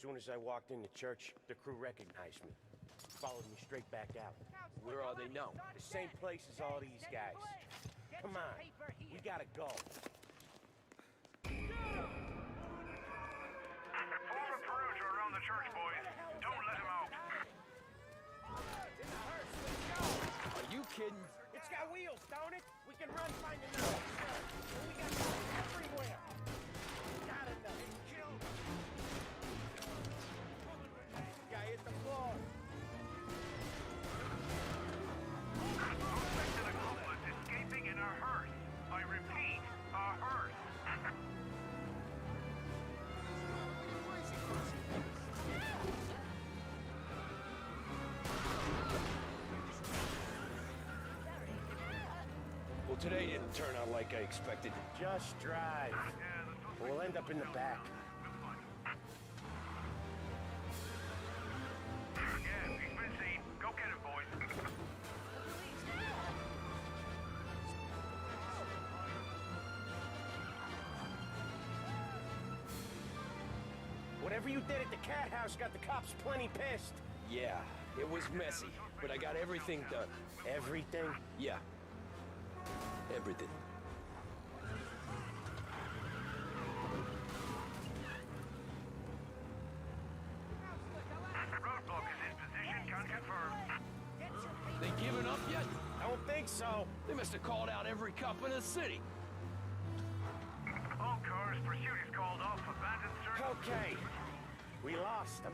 soon as I walked in the church, the crew recognized me. Followed me straight back out. Where are they now? The same place as all these guys. Come on, we gotta go. Over Perugia around the church, boys. Don't let him out. Are you kidding? It's got wheels, don't it? We can run finding the house. We got guys everywhere. Not enough. Kill. Guy hit the floor. Suspect and accomplice escaping in a hearse. I repeat, a hearse. Well, today didn't turn out like I expected. Just drive. We'll end up in the back. Yeah, he's been seen. Go get him, boys. Whatever you did at the cat house got the cops plenty pissed. Yeah, it was messy, but I got everything done. Everything? Yeah. Everything. Roadblock is in position, can confirm. They giving up yet? I don't think so. They must have called out every cop in the city. All cars, pursuit is called off, abandoned search. Okay. We lost them.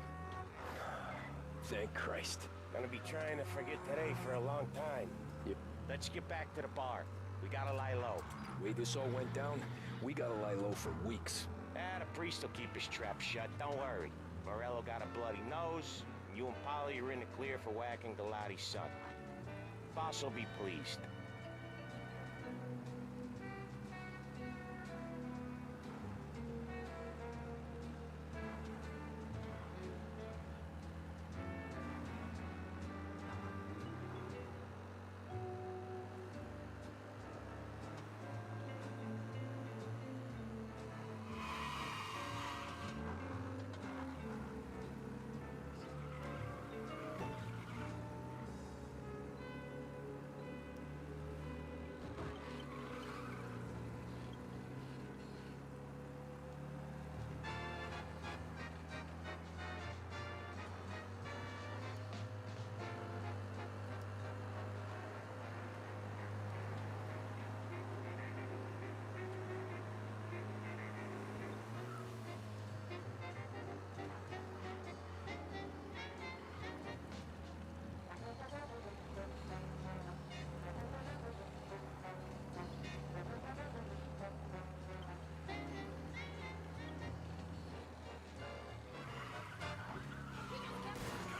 Thank Christ. Gonna be trying to forget today for a long time. Yep. Let's get back to the bar. We gotta lie low. The way this all went down, we gotta lie low for weeks. The priest will keep his trap shut, don't worry. Morello got a bloody nose, and you and Polly are in the clear for whacking Galati's son. Boss will be pleased.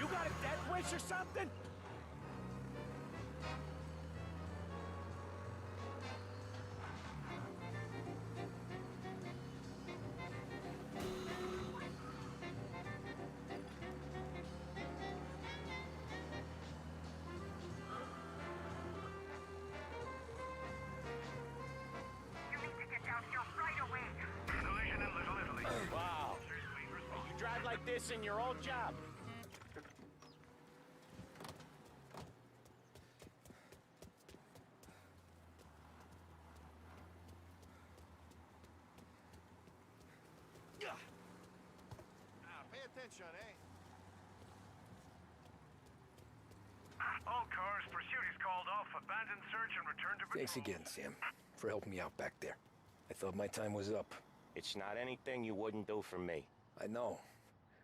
You got a death wish or something? You need to get down here right away. Collision in Little Italy. Wow. You drive like this in your old job? Pay attention, eh? All cars, pursuit is called off, abandoned search and return to patrol. Thanks again, Sam, for helping me out back there. I thought my time was up. It's not anything you wouldn't do for me. I know.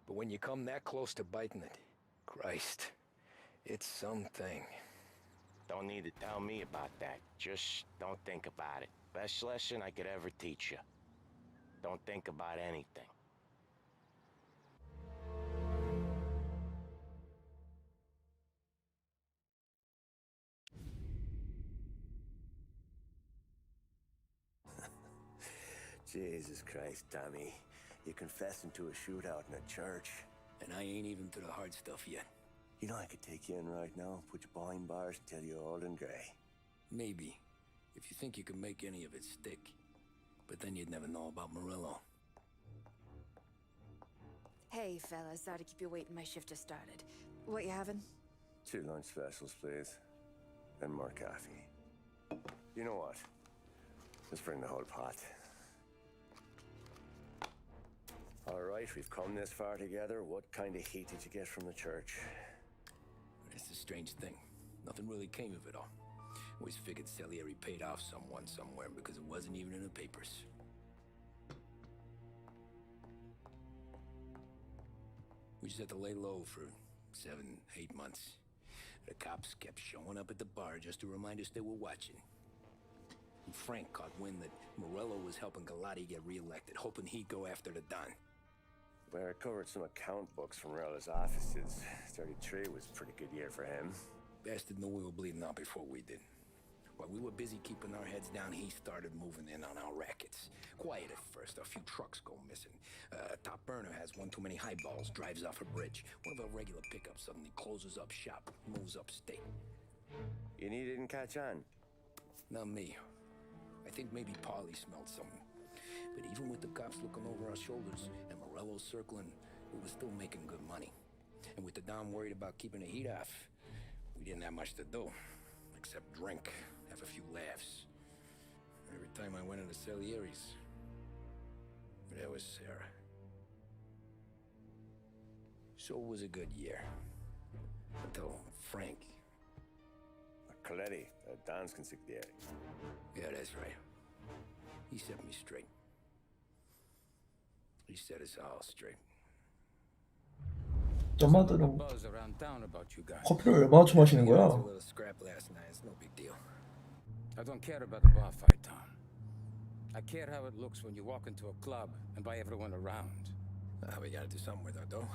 But when you come that close to biting it, Christ, it's something. Don't need to tell me about that. Just don't think about it. Best lesson I could ever teach you. Don't think about anything. Jesus Christ, Tommy. You're confessing to a shootout in a church. And I ain't even to the hard stuff yet. You know I could take you in right now, put you behind bars until you're old and grey. Maybe, if you think you can make any of it stick. But then you'd never know about Morello. Hey, fellas. Sorry to keep you waiting. My shift just started. What you having? 2 lunch specials, please. And more coffee. You know what? Let's bring the whole pot. All right, we've come this far together. What kind of heat did you get from the church? It's a strange thing. Nothing really came of it all. Always figured Salieri paid off someone somewhere because it wasn't even in the papers. We just had to lay low for 7, 8 months. The cops kept showing up at the bar just to remind us they were watching. And Frank caught wind that Morello was helping Galati get reelected, hoping he'd go after the Don. Well, I recovered some account books from Morello's offices. 33 was a pretty good year for him. Bastard knew we were bleeding out before we did. While we were busy keeping our heads down, he started moving in on our rackets. Quiet at first, a few trucks go missing. Top burner has one too many highballs, drives off a bridge. One of our regular pickups suddenly closes up shop, moves upstate. And he didn't catch on? Not me. I think maybe Paulie smelled something. But even with the cops looking over our shoulders and Morello circling, we were still making good money. And with the Dom worried about keeping the heat off, we didn't have much to do, except drink, have a few laughs. Every time I went into Salieri's, there was Sarah. So it was a good year. Until Frank. Coletti, Don's consigliere. Yeah, that's right. He set me straight. He set us all straight. 점마들은 Buzz around town about you guys. 커피를 얼마나 마시는 We got 거야? into a little scrap last night. It's no big deal. I don't care about the bar fight, Tom. I care how it looks when you walk into a club and by everyone around. We gotta do something with that, though.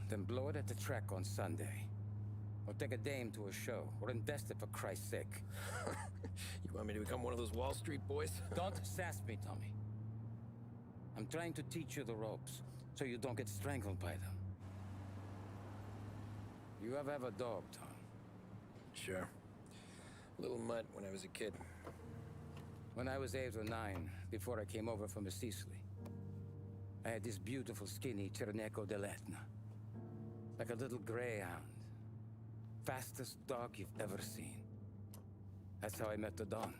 Then blow it at the track on Sunday. Or take a dame to a show. Or invest it for Christ's sake. You want me to become one of those Wall Street boys? Don't sass me, Tommy. I'm trying to teach you the ropes so you don't get strangled by them. You ever have a dog, Tom? Sure. Little mutt when I was a kid. When I was 8 or 9, before I came over from Sicily, I had this beautiful, skinny Cerneco dell'Etna. Like a little greyhound. Fastest dog you've ever seen. That's how I met the Don.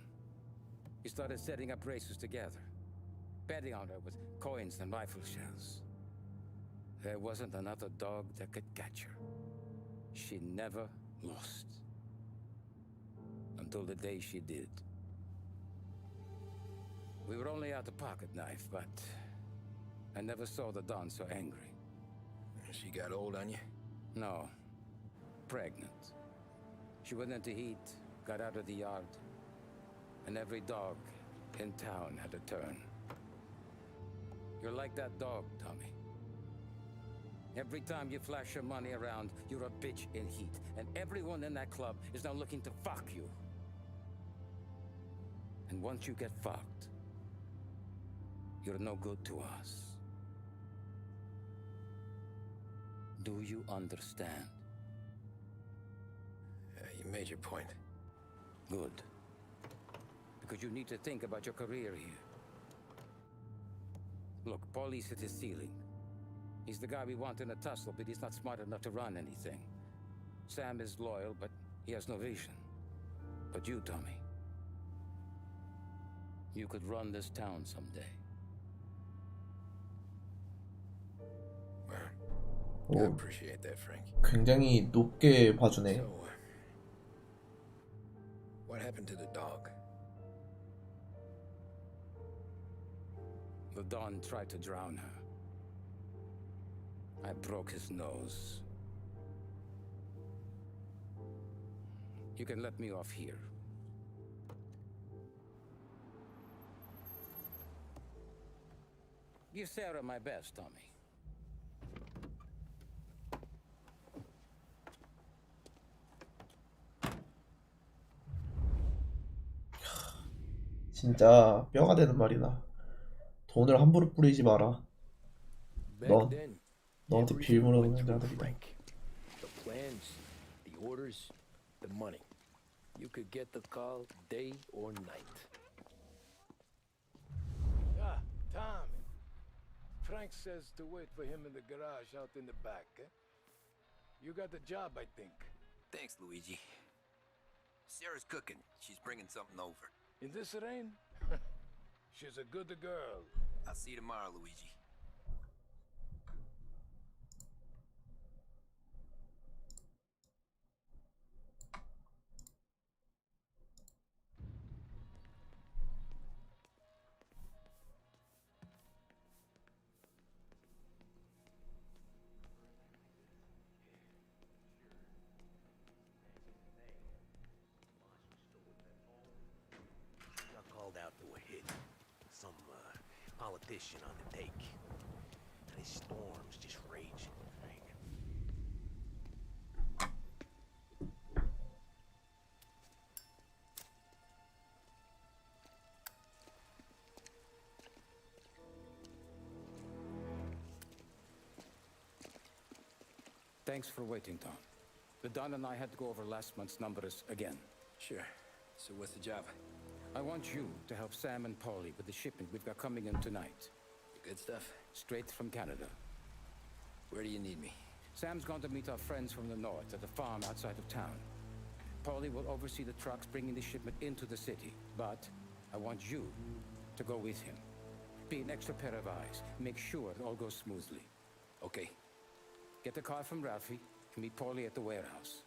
We started setting up races together. Betting on her with coins and rifle shells. There wasn't another dog that could catch her. She never lost. Until the day she did. We were only out a pocket knife, but I never saw the Don so angry. She got old on you? No. Pregnant. She went into heat, got out of the yard, and every dog in town had a turn. You're like that dog, Tommy. Every time you flash your money around, you're a bitch in heat, and everyone in that club is now looking to fuck you. And once you get fucked, you're no good to us. Do you understand? You made your point. Good. Because you need to think about your career here. Look, Paulie's hit his ceiling. He's the guy we want in a tussle, but he's not smart enough to run anything. Sam is loyal, but he has no vision. But you, Tommy, you could run this town someday. I 오, appreciate that, Frank. 굉장히 높게 봐주네. So, what happened to the dog? The Don tried to drown her. I broke his nose. You can let me off here. Give Sarah my best, Tommy. 진짜 뼈가 되는 말이다. 돈을 함부로 뿌리지 마라. Back 넌 then, 너한테 everything 빌물어 went 오는 through 자들이다. Frank. The plans, the orders, the money. You could get the call day or night. Ah, Tommy. Frank says to wait for him in the garage out in the back, eh? You got the job, I think. Thanks, Luigi. Sarah's cooking. She's bringing something over. In this rain? She's a good girl. I'll see you tomorrow, Luigi. Got called out to a hit. Some politician on the take. And his storm's just raging. Thanks for waiting, Tom. The Don and I had to go over last month's numbers again. Sure. So what's the job? I want you to help Sam and Paulie with the shipment we've got coming in tonight. Good stuff? Straight from Canada. Where do you need me? Sam's going to meet our friends from the north at a farm outside of town. Paulie will oversee the trucks bringing the shipment into the city, but I want you to go with him. Be an extra pair of eyes. Make sure it all goes smoothly. Okay. Get the car from Ralphie and meet Paulie at the warehouse.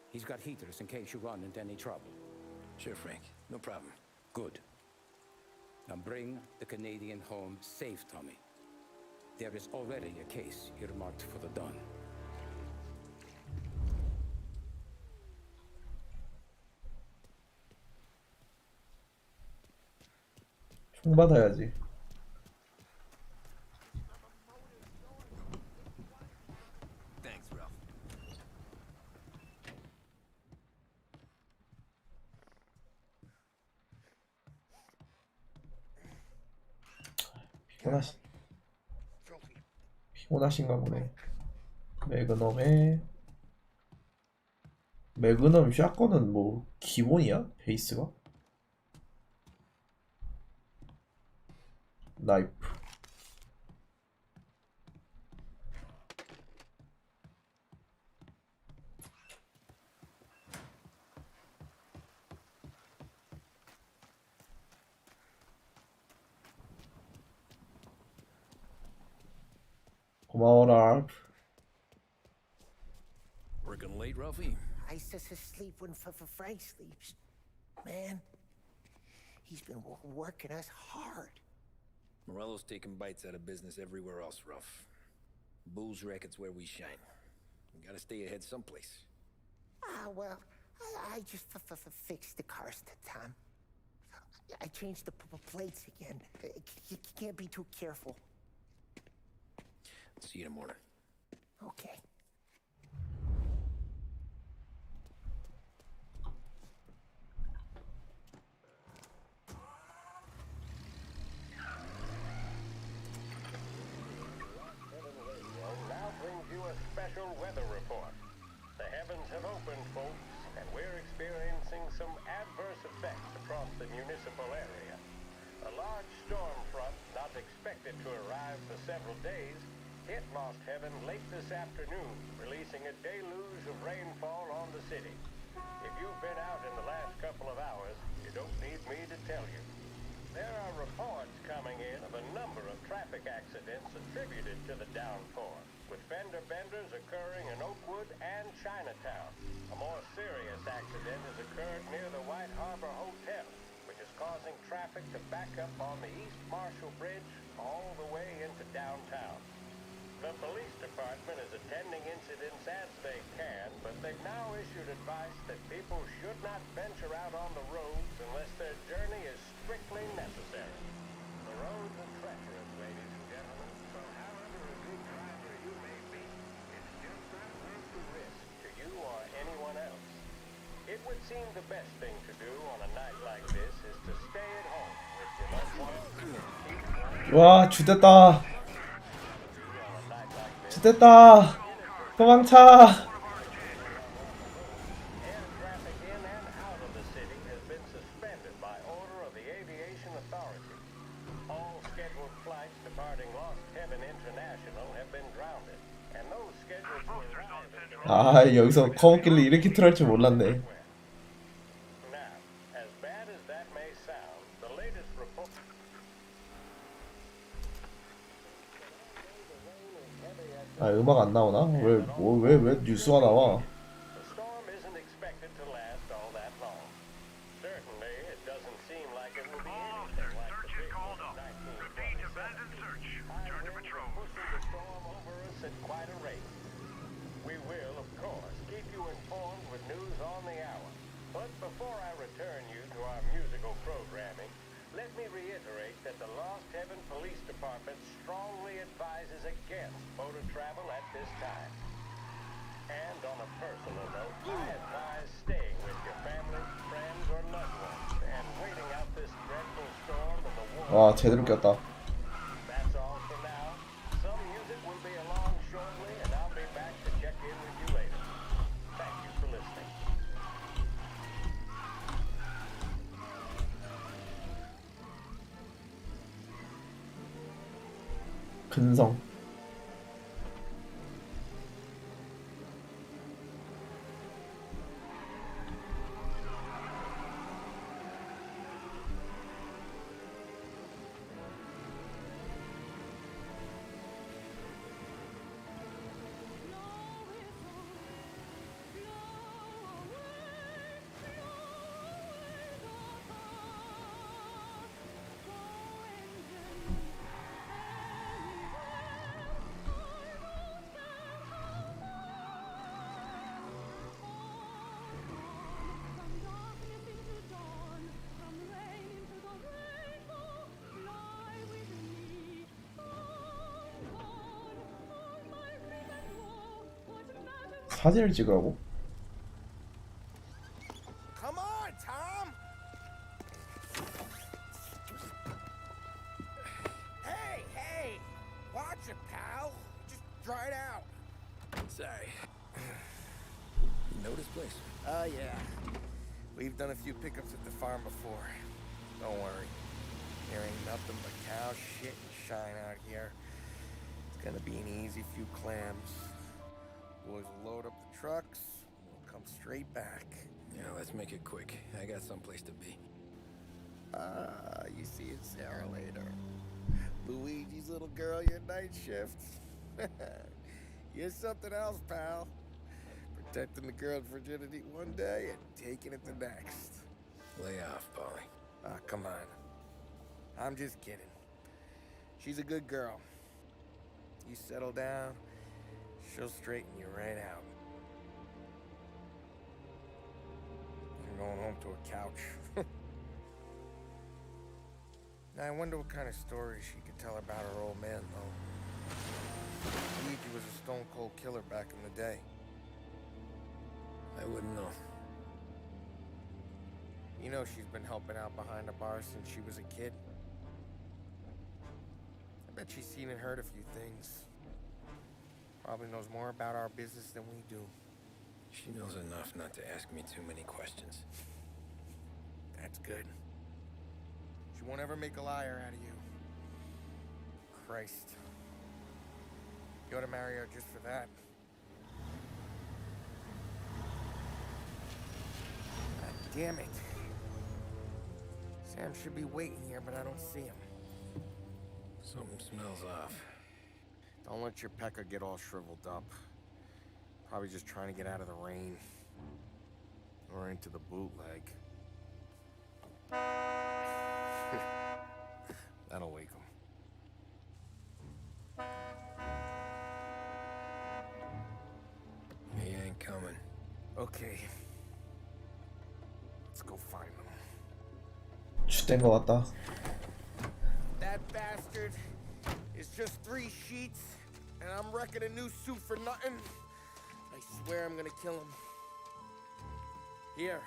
He's got heaters in case you run into any trouble. Sure, Frank. No problem. Good. Now bring the Canadian home safe, Tommy. There is already a case earmarked for the Don. 총 받아야지. Thanks, Ralph. 피곤하신가 보네. 매그넘 샷건은 뭐 기본이야? 베이스가? 나이프. 고마워라, 알프. Working late, Ralphie? I sleep when Frank sleeps. Man, he's been working us hard. Morello's taking bites out of business everywhere else, Ralph. Bull's racket's where we shine. We gotta stay ahead someplace. Well, I just fixed the cars, Tom. I changed the plates again. You can't be too careful. See you in the morning. Okay. Now brings you a special weather report. The heavens have opened, folks, and we're experiencing some adverse effects across the municipal area. A large storm front, not expected to arrive for several days, hit Lost Heaven late this afternoon, releasing a deluge of rainfall on the city. If you've been out in the last couple of hours, you don't need me to tell you. There are reports coming in of a number of traffic accidents attributed to the downpour, with fender benders occurring in Oakwood and Chinatown. A more serious accident has occurred near the White Harbor Hotel, which is causing traffic to back up on the East Marshall Bridge all the way into downtown. The police department is attending incidents as they can, but they've now issued advice that people should not venture out on the roads unless their journey is strictly necessary. The roads are treacherous, ladies and gentlemen, so however a good driver you may be, it's just not worth the risk to you or anyone else. It would seem the best thing to do on a night like this is to stay at home with your loved ones. 와, 죽됐다. 죽됐다. 도망쳐. Air traffic in and out of the city has been suspended by order of the Aviation Authority. All scheduled flights departing Lost Heaven 아, 여기서 커먼길리 이렇게 틀할 줄 몰랐네. Now, as bad as that may sound, the latest report. 아, 음악 안 나오나? 왜 뉴스가 나와? The storm isn't expected to last all that long. Certainly, it doesn't seem like it will be anything like the big one of 1927. High winds are pushing the storm over us at quite a rate. We will, of course, keep you informed with news on the hour. But before I return you to our musical programming, let me reiterate that the Lost Heaven Police Department strongly advises against motor travel at this time. And on a personal note, I advise staying with your family, friends, or loved ones and waiting out this dreadful storm in the warm. 와, 제대로 꼈다. That's all for now. Some music will be along shortly, and I'll be back to check in with you later. Thank you for listening. 근성. 사진을 찍으라고? Come on, Tom! Hey! Watch it, pal. Just dry it out. Sorry. You know this place? Yeah. We've done a few pickups at the farm before. Don't worry. There ain't nothing but cow shit and shine out here. It's gonna be an easy few clams. Boys will load up the trucks, and we'll come straight back. Yeah, let's make it quick. I got someplace to be. You see it, Sarah, later. Luigi's little girl, your night shift. You're something else, pal. Protecting the girl's virginity one day and taking it the next. Lay off, Polly. Ah, come on. I'm just kidding. She's a good girl. You settle down, she'll straighten you right out. I'm going home to a couch. Now, I wonder what kind of stories she could tell about her old man, though. Luigi was a stone-cold killer back in the day. I wouldn't know. You know she's been helping out behind the bar since she was a kid. I bet she's seen and heard a few things. Probably knows more about our business than we do. She knows enough not to ask me too many questions. That's good. She won't ever make a liar out of you. Christ. You ought to marry her just for that. God damn it. Sam should be waiting here, but I don't see him. Something smells off. Don't let your pecker get all shriveled up. Probably just trying to get out of the rain. Or into the bootleg. That'll wake him. He ain't coming. Okay. Let's go find him. 쉿된 거 같다. That bastard is just 3 sheets, and I'm wrecking a new suit for nothing. I swear I'm gonna kill him. Here.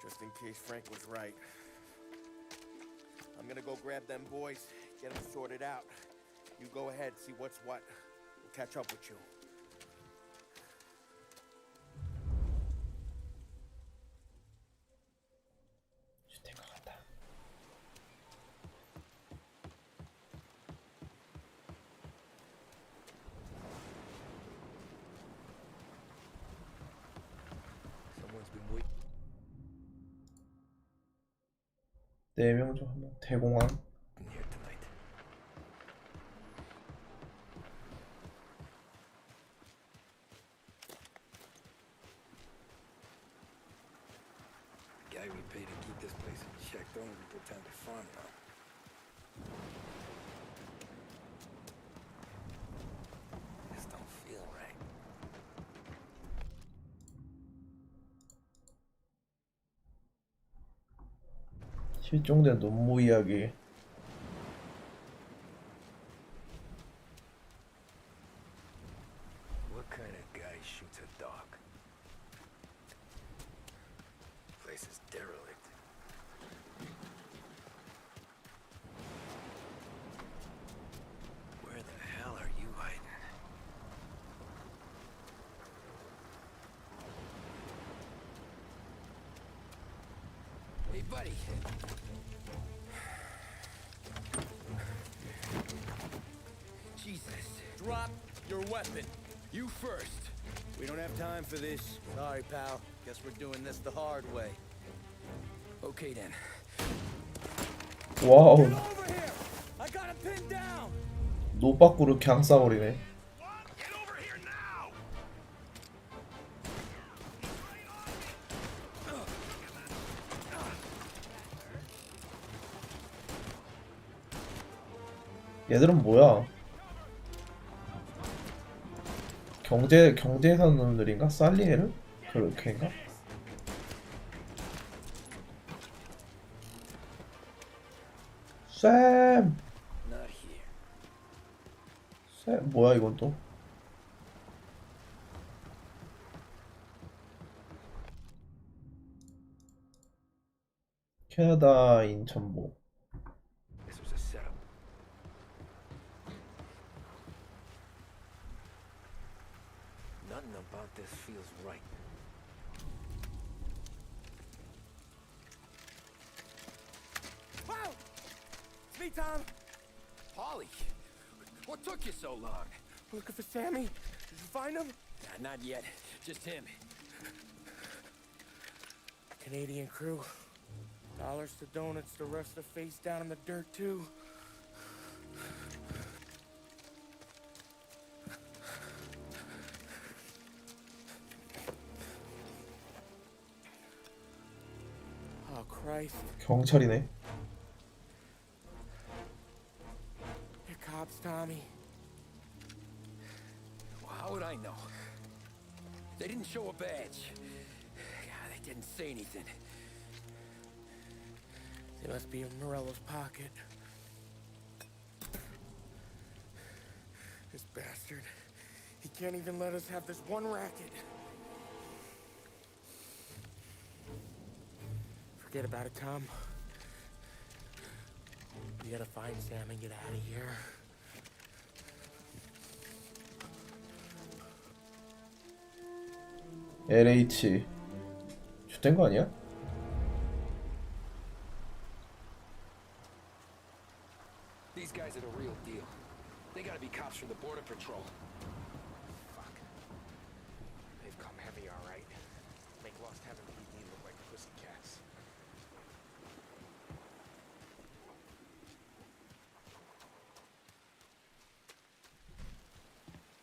Just in case Frank was right. I'm gonna go grab them boys, get them sorted out. You go ahead, see what's what. We'll catch up with you. 쉿된 거 같다. 4명 중 1명. 대공황. in here tonight. Guy we pay to keep this place in check. Don't even pretend to farm now. This don't feel right. 실종된 논모 이야기. What kind of guy shoots a dog? Place is derelict. Where the hell are you hiding? Hey, buddy. Jesus. Drop your weapon. You first. We don't have time for this. Sorry, pal. Guess we're doing this the hard way. Okay then. 와우. Get over here! I got him pinned down! 노 밖으로 그냥 쏴버리네. Get over here now! 얘들은 뭐야? 경제사 놈들인가? 살리에르? 그렇게인가? 쌤! Not here. 쌤 뭐야 이건 또? 캐나다 인천보. This was a setup. Nothing about this feels right. Wow! It's me, Tom. Polly, what took you so long? Looking for Sammy. Did you find him? Nah, not yet. Just him. Canadian crew. Dollars to donuts, the rest are face down in the dirt, too. Oh, Christ. 경찰이네. They're cops, Tommy. Well, how would I know? They didn't show a badge. Yeah, they didn't say anything. They must be in Morello's pocket. This bastard. He can't even let us have this one racket. Forget about it, Tom. We gotta find Sam and get out of here. LH. 된 거 아니야? These guys are the real deal. They gotta be cops from the Border Patrol. Fuck. They've come heavy, all right. Make Lost Heaven PD look like pussycats.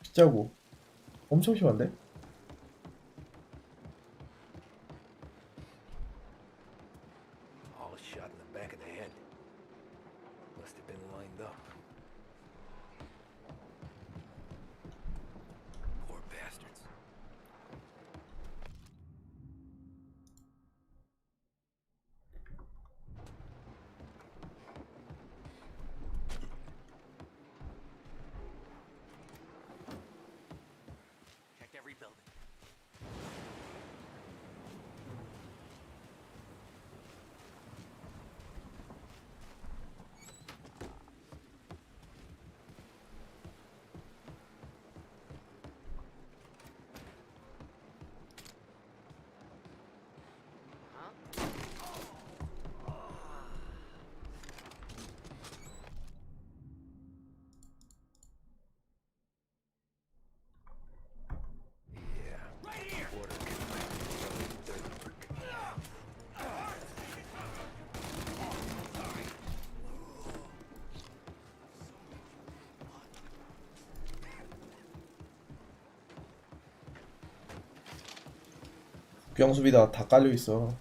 진짜고. 엄청 심한데? All shot in the back of the head. Must have been lined up. Poor bastards. Checked every 국경수비대가 다 깔려 있어.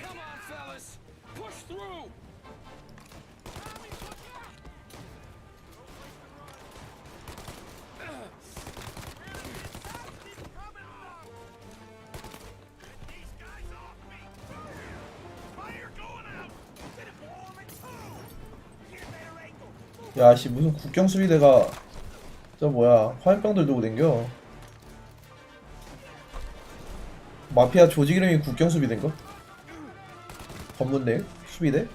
Come on, fellas! Push through! 야씨 무슨 국경수비대가 저 뭐야 화염병들 들고 댕겨. 마피아 조직 이름이 국경수비대인가? 검문대? 수비대?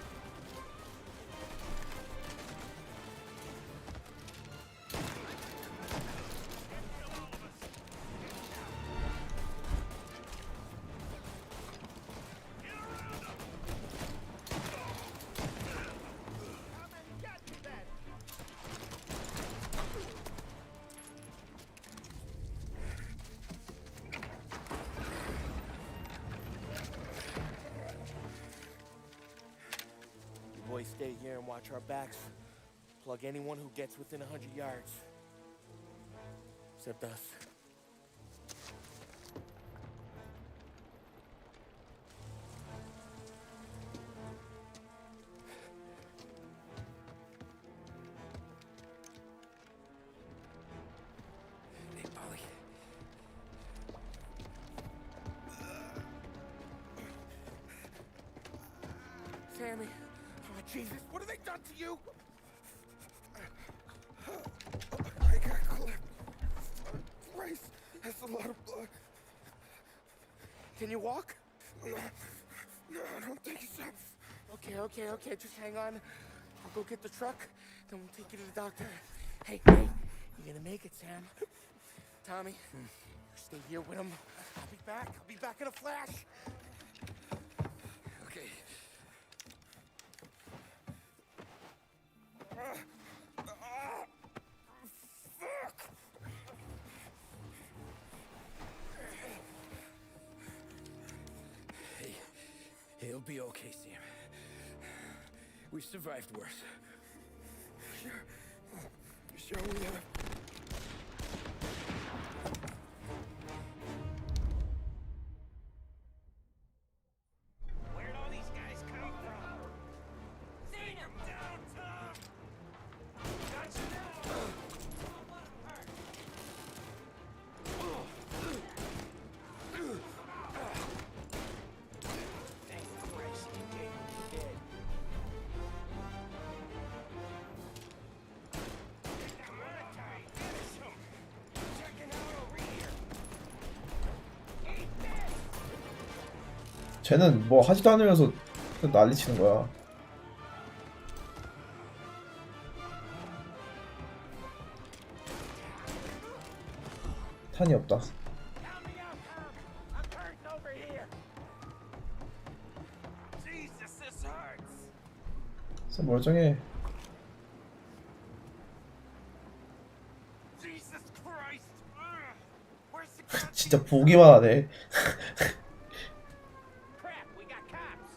You boys stay here and watch our backs. Plug anyone who gets within 100 yards. Except us. Hey, Polly. Sammy. Oh, Jesus. What have they done to you? I got clipped. Christ. That's a lot of blood. Can you walk? No, I don't think so. Okay. Just hang on. I'll go get the truck, then we'll take you to the doctor. Hey, you're gonna make it, Sam. Tommy, stay here with him. I'll be back in a flash. Okay. Hey, it'll be okay, Sam. We've survived worse. Sure we have. Where'd all these guys come from? Take him down, Tom! Got you now! Thank Christ you gave him dead. Come on, Ty, finish him! Checking out over here! Eat this! 쟤는 뭐 하지도 않으면서 난리 치는 거야. 탄이 없다. Help me out, Tom! I'm hurting over here! Jesus, this hurts! 쟤 멀쩡해. Jesus Christ! Ugh. Where's the goddamn 진짜 보기만 하네. crap? We got cops!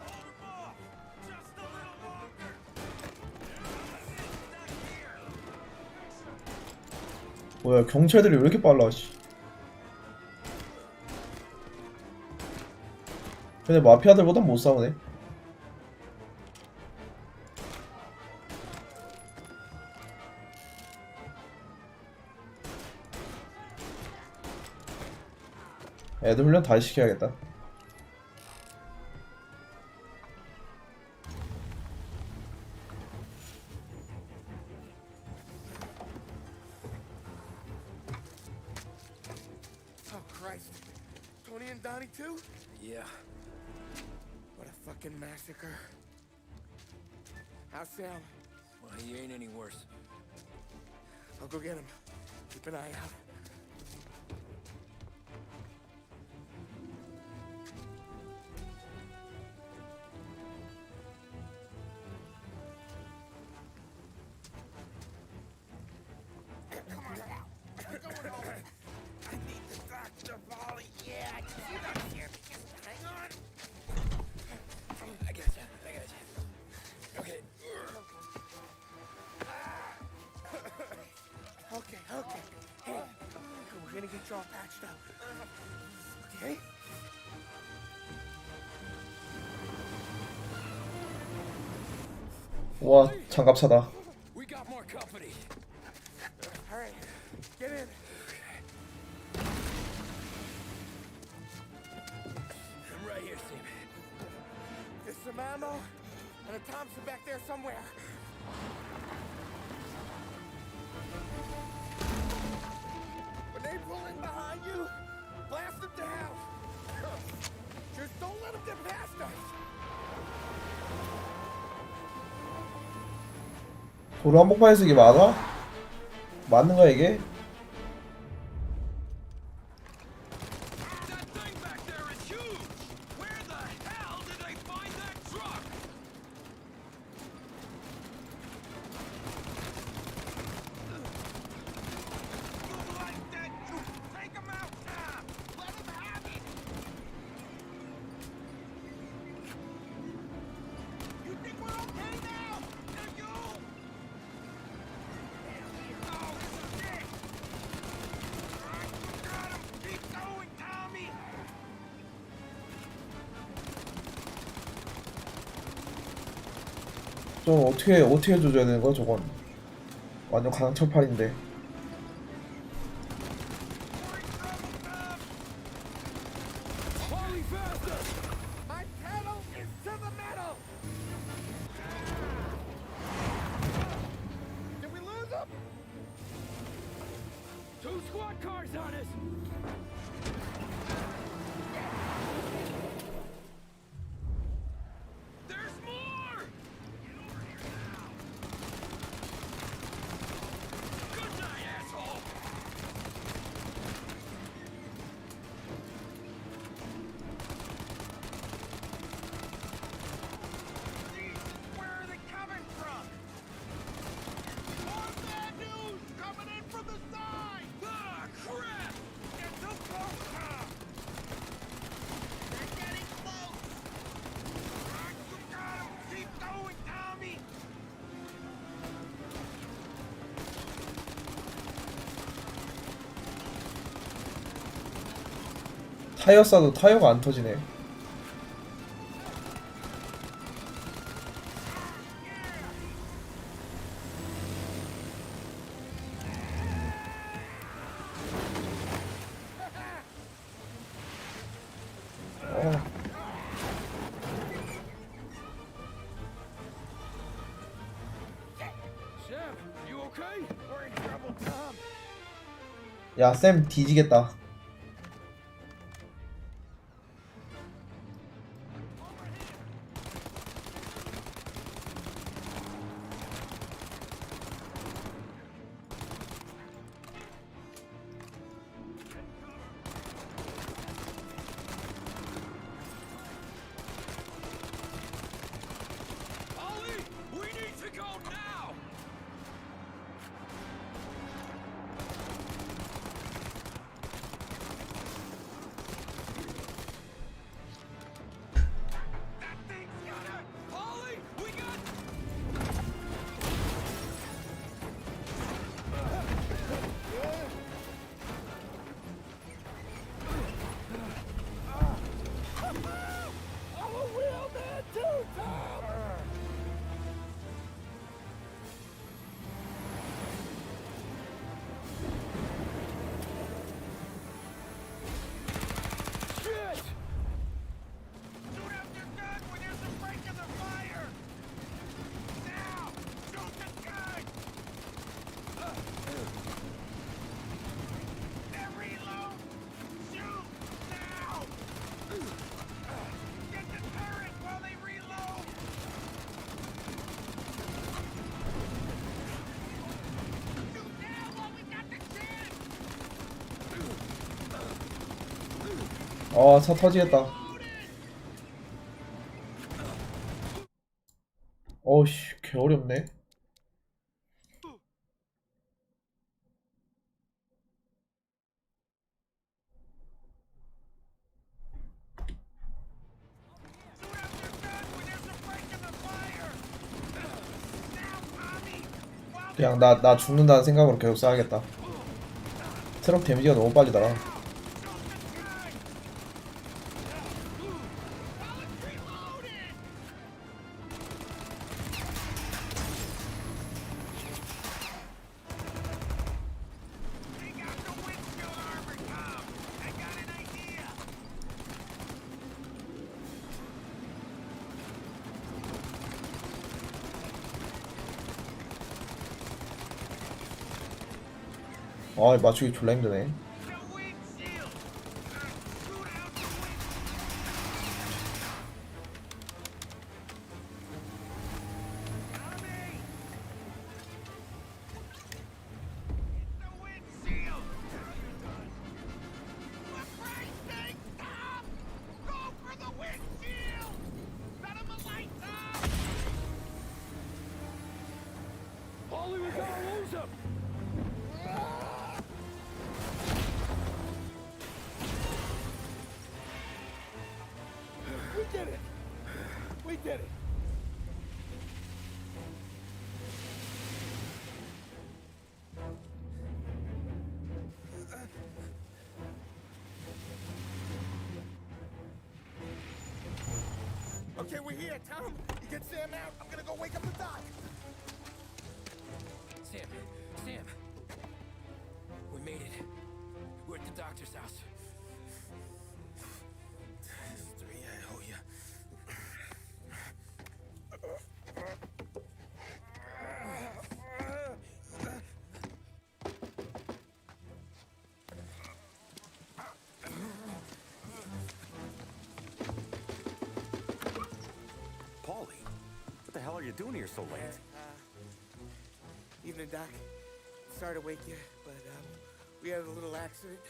Hold him off! Just a little longer! Not here! 뭐야 경찰들이 왜 이렇게 빨라? 씨. 근데 마피아들보다 못 싸우네. 애들 훈련 다시 시켜야겠다. Donnie too? Yeah. What a fucking massacre. How's Sam? Well, he ain't any worse. I'll go get him. Keep an eye out. Okay. Hey, we're gonna get you all patched up. Okay? 와, 장갑차다. We got more company. All right, get in. I'm right here, Sam. There's some ammo and a Thompson back there somewhere. When they pull in behind you, blast them to hell. Just don't let them get past us. 도로 한복판에서 이게 맞아? 맞는 거야 이게? That thing back there is huge! Where the hell did they find that truck? You like that? You take him out now! Let him have it! You think we're okay now? Do you? Oh, shit! You got him! Keep going, Tommy! 좀 어떻게 조져야 되는 거야 저건? 완전 강철팔인데. Hurry faster! My pedal is to the metal! Did we lose him? 2 squad cars on us! There's more! Get over here now! Good night, asshole! Where are they coming from? More bad news coming in from the side! Ah, crap! Get too close, Tom! They're getting close! Ah, you got him! Keep going, Tommy! 타이어 쏴도 타이어가 안 터지네. Sam, you okay? We're in trouble, Tom. 야, 쌤 뒤지겠다. Ollie, we need to go now! 차 터지겠다. 어우씨, 개 어렵네. 그냥 나 죽는다는 생각으로 계속 쏴야겠다. 트럭 데미지가 너무 빨리더라. 아, 맞추기 졸라 힘드네. Paulie, we gotta lose him! We did it! We did it! Okay, we're here, Tom. You get Sam out. I'm gonna go wake up the doc. Sam, we made it. We're at the doctor's house. This is 3, I owe you. Paulie, what the hell are you doing here so late? Evening, Doc. Sorry to wake you, but we had a little accident.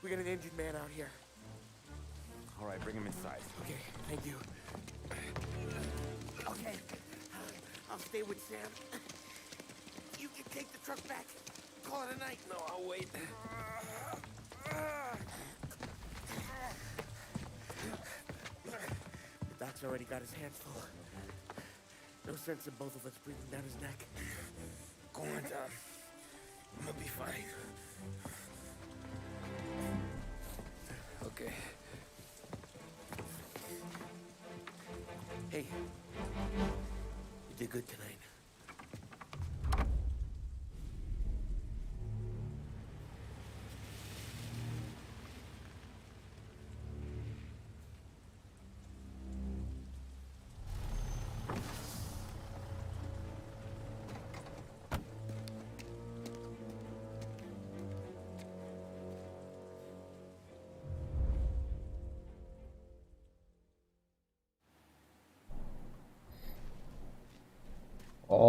We got an injured man out here. All right, bring him inside. Okay, thank you. Okay, I'll stay with Sam. You can take the truck back. Call it a night. No, I'll wait. The doc's already got his hands full. No sense in both of us breathing down his neck. Go on, Tom. I'm gonna be fine. Okay. Hey, you did good tonight.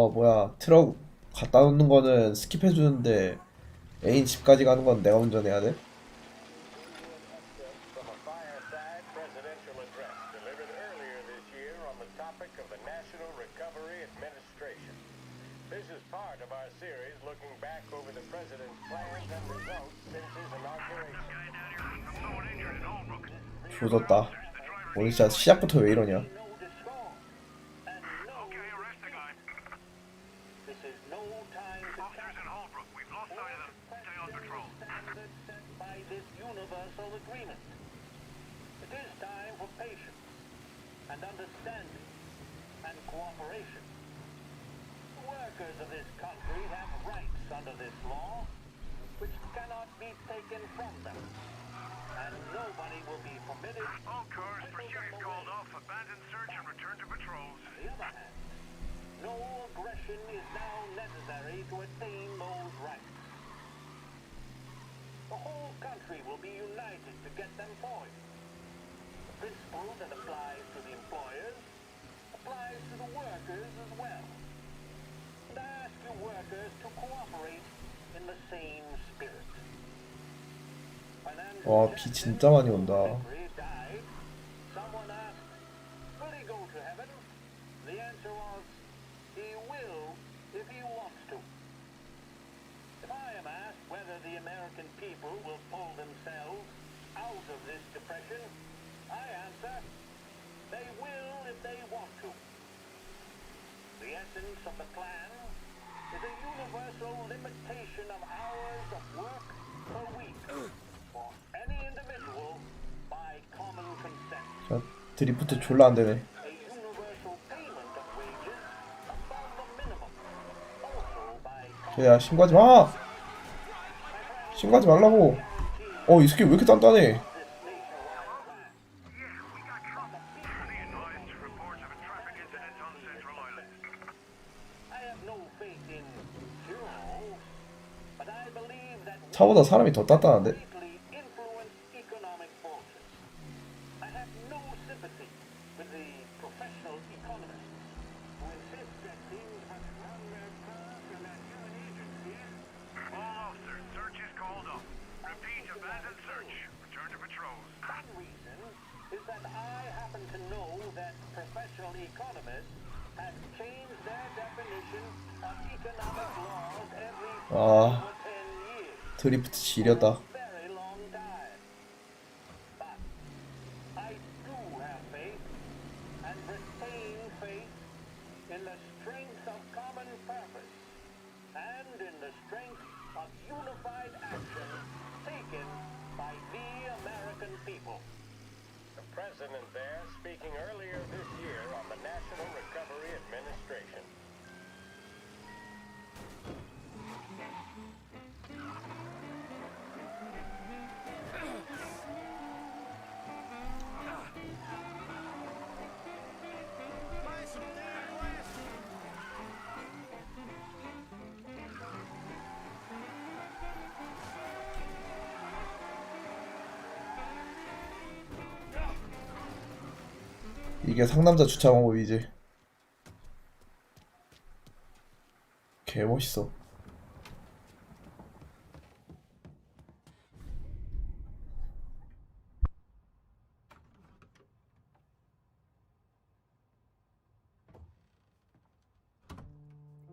뭐야, 트럭 갖다 놓는 거는 스킵해주는데 애인 집까지 가는 건 내가 운전해야 돼? From a fireside presidential address delivered earlier this year on the topic of the National Recovery Administration. This is part of our series looking back over the president's plans and results since his inauguration. 조졌다. 오늘 진짜 시작부터 왜 이러냐? Agreement. It is time for patience and understanding and cooperation. The workers of this country have rights under this law which cannot be taken from them, and nobody will be permitted. All cars, pursuit is called off, abandon search and return to patrols. On the other hand, no aggression is now necessary to attain those rights. The whole country will be united to get them for you. The principle that applies to the employers applies to the workers as well. And I ask you workers to cooperate in the same spirit. Financial 와, 비 진짜 많이 온다. died, someone asked, will he go to heaven? The answer was, he will if he wants to. If I am asked whether the American people will pull themselves out of this depression, I answer, they will if they want to. The essence of the plan is a universal limitation of hours of work per week for any individual by common consent. 자, 드리프트 졸라 안 되네. A universal payment of wages above the minimum, also by 야, 신고하지 마! 신고하지 말라고! 이 새끼 왜 이렇게 단단해? 차보다 사람이 더 단단한데? influence economic forces. I have no sympathy with the professional economists who insist that things must run their course and that human agencies. All officers, search is called off. Repeat, abandoned search. Return to patrols. One reason is that I happen to know that professional economists have changed their definition of economic laws every 10 years. 드리프트 지렸다. Very long time. But I do have faith and retain faith in the strength of common purpose and in the strength of unified action taken by the American people. The president there speaking earlier this year on the National Recovery Administration. 이게 상남자 주차 방법이지. 개 멋있어.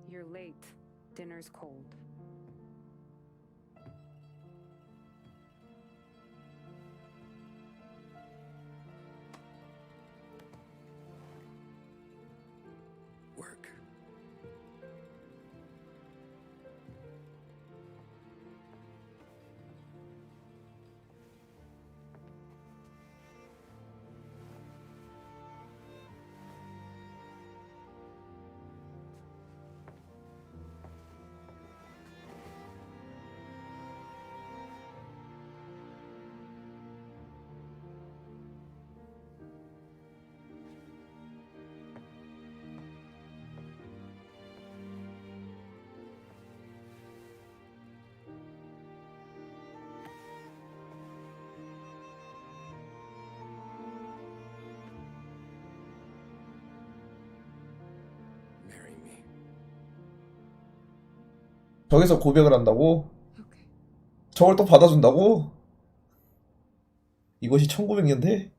You're late. Dinner's cold. Work. Marry me. 저기서 고백을 한다고? 저걸 또 받아준다고? 이것이 1900년대?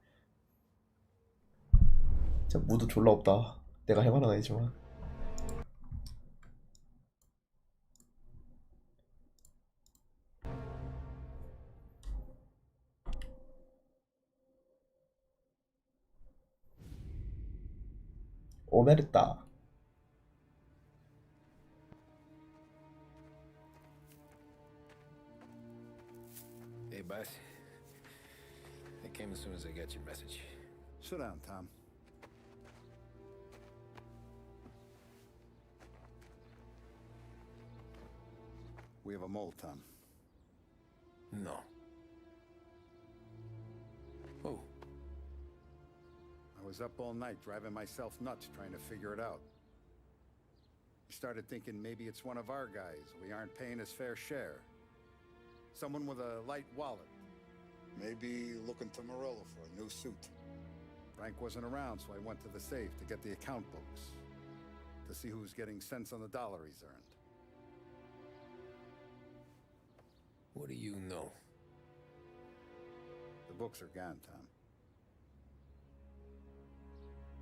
진짜 무드 졸라 없다. 내가 할 말은 아니지만. 오메르타. Hey, boss. I came as soon as I got your message. Sit down, Tom. We have a mole, Tom. No. Oh. I was up all night driving myself nuts trying to figure it out. I started thinking maybe it's one of our guys. We aren't paying his fair share. Someone with a light wallet. Maybe looking to Morello for a new suit. Frank wasn't around, so I went to the safe to get the account books. To see who's getting cents on the dollar he's earned. What do you know? books are gone, Tom.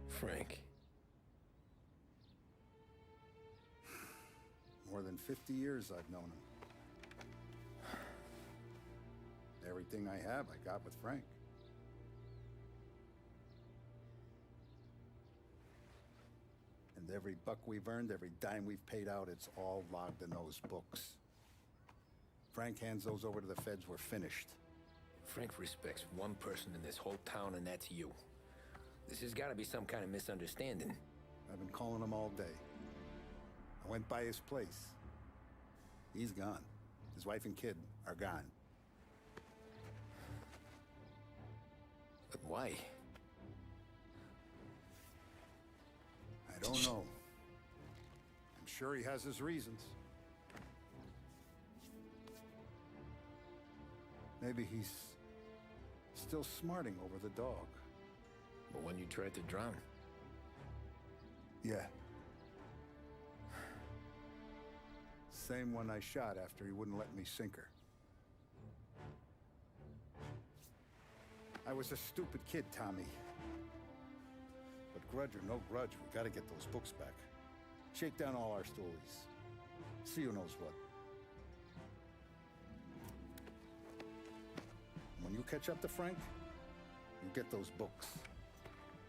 Frank. More than 50 years I've known him. Everything I have, I got with Frank. And every buck we've earned, every dime we've paid out, it's all logged in those books. Frank hands those over to the feds, we're finished. Frank respects one person in this whole town, and that's you. This has got to be some kind of misunderstanding. I've been calling him all day. I went by his place. He's gone. His wife and kid are gone. But why? I don't know. I'm sure he has his reasons. Maybe he's still smarting over the dog. The one you tried to drown? Yeah. Same one I shot after he wouldn't let me sink her. I was a stupid kid, Tommy. But grudge or no grudge, we gotta get those books back. Shake down all our stories. See who knows what. When you catch up to Frank, you get those books.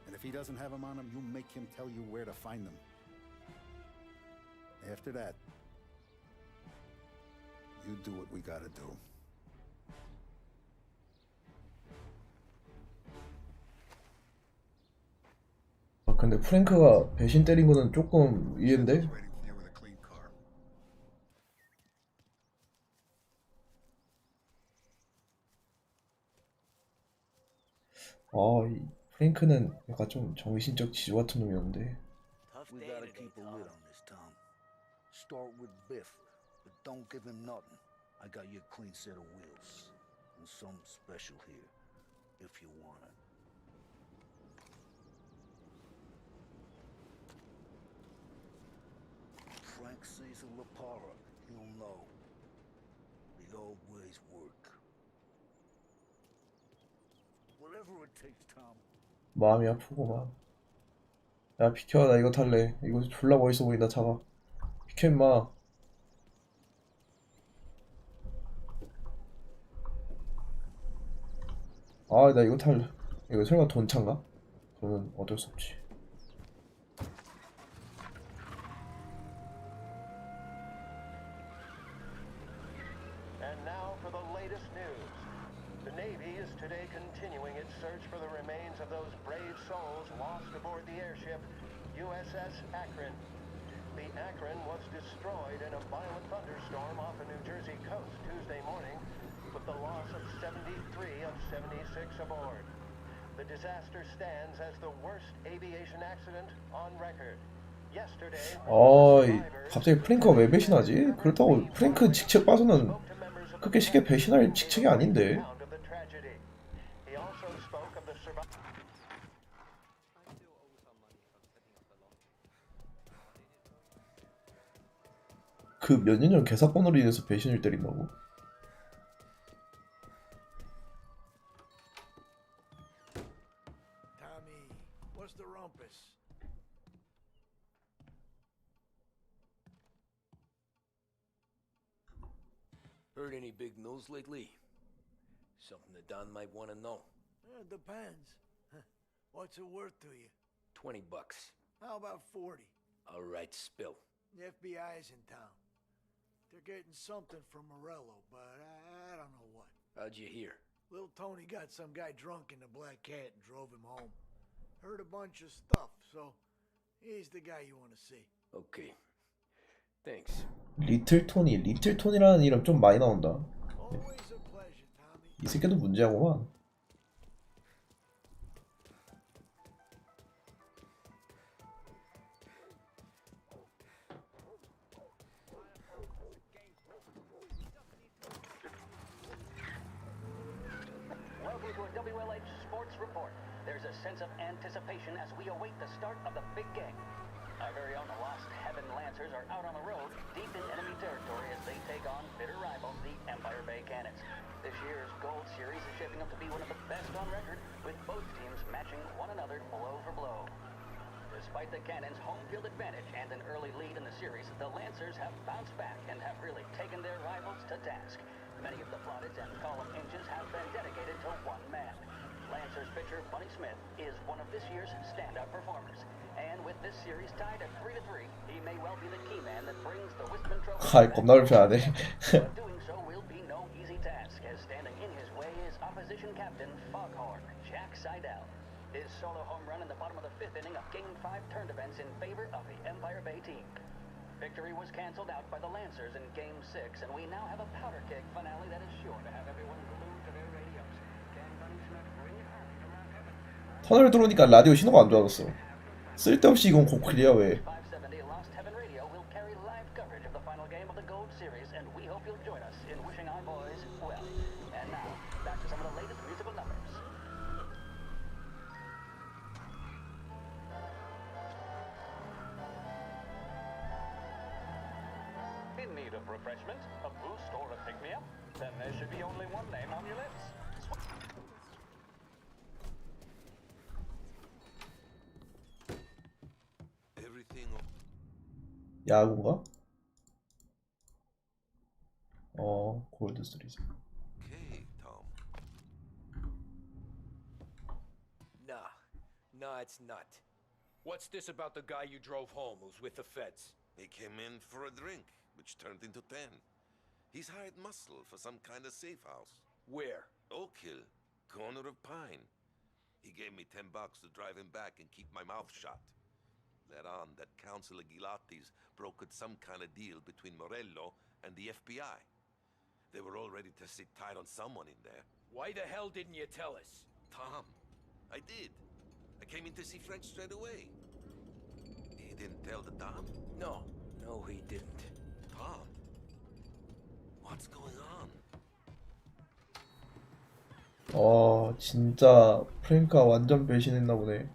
And if he doesn't have them on him, you make him tell you where to find them. After that, you do what we gotta do. 아, 근데 프랭크가 배신 때린 거는 조금 이해인데? 아, 이 프랭크는 약간 좀 정신적 지주 같은 놈이었는데. We gotta keep a lid on this, Tom. Start with Biff, but don't give him nothing. I got you a clean set of wheels. And something special here, if you want it. Frank sees a La Parra, he'll know. The old ways work. Whatever it takes, Tom. 마음이 아프구만. 야, 비켜. 나 이거 탈래. 이거 졸라 멋있어 보인다, 차가. 비켜, 임마. 아, 나 이거 탈래. 이거 설마 돈 차인가? 그러면 어쩔 수 없지. And now for the latest news. The Navy is today continuing its search for the remains of those brave souls lost aboard the airship USS Akron. The Akron was destroyed in a violent thunderstorm off the New Jersey coast Tuesday morning, with the loss of 73 of 76 aboard. The disaster stands as the worst aviation accident on record. Yesterday, 갑자기 프랭크가 왜 배신하지? 그렇다고 프랭크 직책 빠서는 그렇게 쉽게 배신할 직책이 아닌데. he also spoke of the survivors. 그 몇 년 전 개사건으로 인해서 배신을 때린다고? Tommy, what's the rumpus? Heard any big news lately? Something that Don might want to know. Depends. What's it worth to you? $20. How about 40? All right, spill. The FBI's in town. They're getting something from Morello, but I don't know what. How'd you hear? Little Tony got some guy drunk in the Black Cat and drove him home. Heard a bunch of stuff, so he's the guy you want to see. Okay. Thanks. 리틀 토니라는 이름 좀 많이 나온다. 이 새끼도 문제하구만. Welcome to a WLH Sports Report. There's a sense of anticipation as we await the start of the big game. Our very own Lost Heaven Lancers are out on the road, deep in enemy territory as they take on bitter rival, the Empire Bay Cannons. This year's Gold Series is shaping up to be one of the best on record, with both teams matching one another blow for blow. Despite the Cannons' home field advantage and an early lead in the series, the Lancers have bounced back and have really taken their rivals to task. Many of the plaudits and column inches have been dedicated to one man. Lancers pitcher Bunny Smith is one of this year's standout performers. And with this series tied at 3-3, he may well be the key man that brings the Wispman Trophy. 아이 겁나 불편하네. But doing so will be no easy task, as standing in his way is opposition captain Foghorn Jack Seidel. His solo home run in the bottom of the 5th inning of Game 5 turned events in favor of the Empire Bay team. Victory was canceled out by the Lancers in Game 6, and we now have a powder keg finale that is sure to have everyone glued to their radios. Can Bunny Smith bring it home to Mount Heaven? 터널 들어오니까 라디오 신호가 안 좋아졌어. 쓸데없이 이건 고클리야 왜? 570 Lost Heaven Radio will carry live coverage of the final game of the Gold Series, and we hope you'll join us in wishing our boys well. And now, back to some of the latest musical numbers. In need of refreshment, a boost, or a pick-me-up? Then there should be only one name on your lips. 야구인가? 골드 시리즈. Okay, Tom. Nah, it's not. What's this about the guy you drove home who's with the feds? He came in for a drink, which turned into 10. He's hired muscle for some kind of safe house. Where? Oak Hill, corner of Pine. He gave me $10 to drive him back and keep my mouth shut. Let on that Councilor Gilatti's brokered some kind of deal between Morello and the FBI. They were all ready to sit tight on someone in there. Why the hell didn't you tell us? Tom, I did. I came in to see French straight away. He didn't tell the Don? No, he didn't. Tom, what's going on? 진짜 프랭크가 완전 배신했나 보네.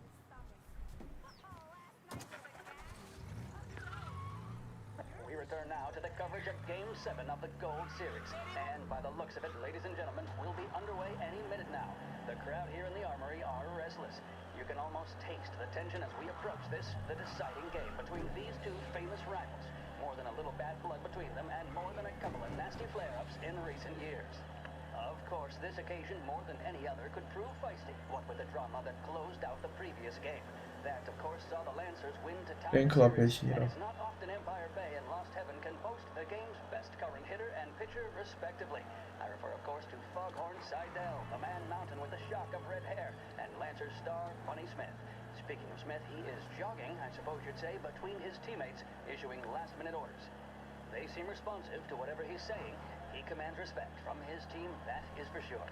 We return now to the coverage of Game 7 of the Gold Series. And by the looks of it, ladies and gentlemen, we'll be underway any minute now. The crowd here in the Armory are restless. You can almost taste the tension as we approach this, the deciding game between these two famous rivals. More than a little bad blood between them, and more than a couple of nasty flare-ups in recent years. Of course, this occasion, more than any other, could prove feisty, what with the drama that closed out the previous game. That, of course, saw the Lancers win to tie the series, and it's not often Empire Bay and Lost Heaven can boast the game's best current hitter and pitcher, respectively. I refer, of course, to Foghorn Seidel, the man mountain with the shock of red hair, and Lancers star Bunny Smith. Speaking of Smith, he is jogging, I suppose you'd say, between his teammates, issuing last-minute orders. They seem responsive to whatever he's saying. He commands respect from his team, that is for sure.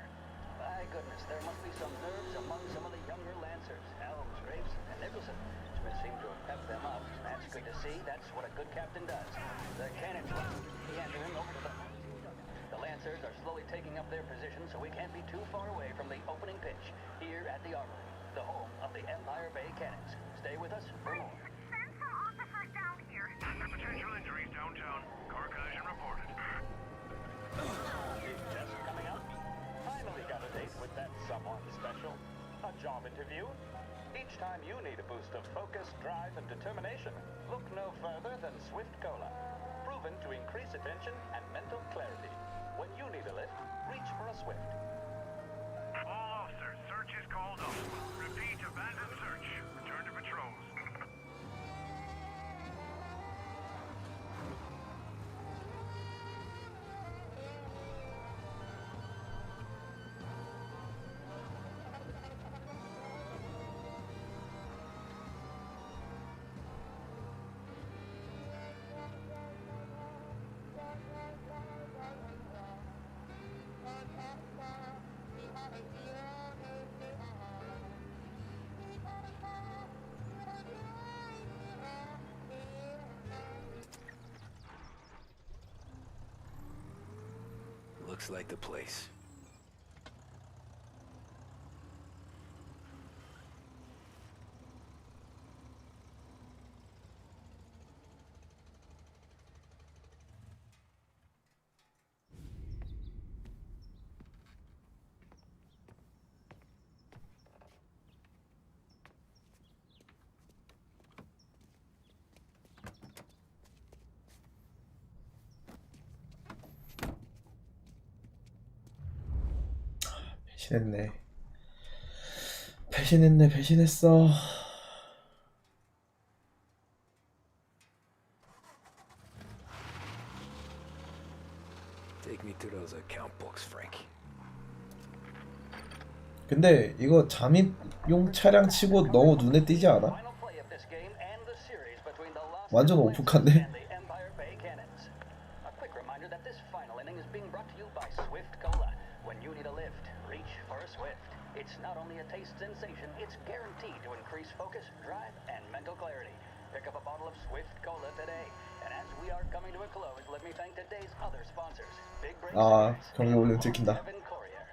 My goodness, there must be some nerves among some of the younger Lancers. Helms, Graves, and Nicholson. Smith seemed to have pepped them up. That's good to see. That's what a good captain does. The Cannons meandering over to the Lancers are slowly taking up their position, so we can't be too far away from the opening pitch here at the Armory, the home of the Empire Bay Cannons. Stay with us for more. Central officers down here. Potential injuries downtown. Car collision reported. Just coming up. Finally got a date with that someone special. A job interview. Each time you need a boost of focus, drive, and determination, look no further than Swift Cola. Proven to increase attention and mental clarity. When you need a lift, reach for a Swift. All officers, search is called off. Repeat, abandon search. Return to patrols. Looks like the place. 배신했네. 배신했네. 배신했어. Take me to those account books, Frankie. 근데 이거 잠입용 차량 치고 너무 눈에 띄지 않아? 완전 오픈칸데? A quick reminder that this final inning is being brought to you by Swift Cola. When you need a lift, reach for a Swift. It's not only a taste sensation, it's guaranteed to increase focus, drive, and mental clarity. Pick up a bottle of Swift Cola today. And as we are coming to a close, let me thank today's other sponsors. Big Break 아, Cigarettes 경기 and 올림 들킨다. Evan Courier.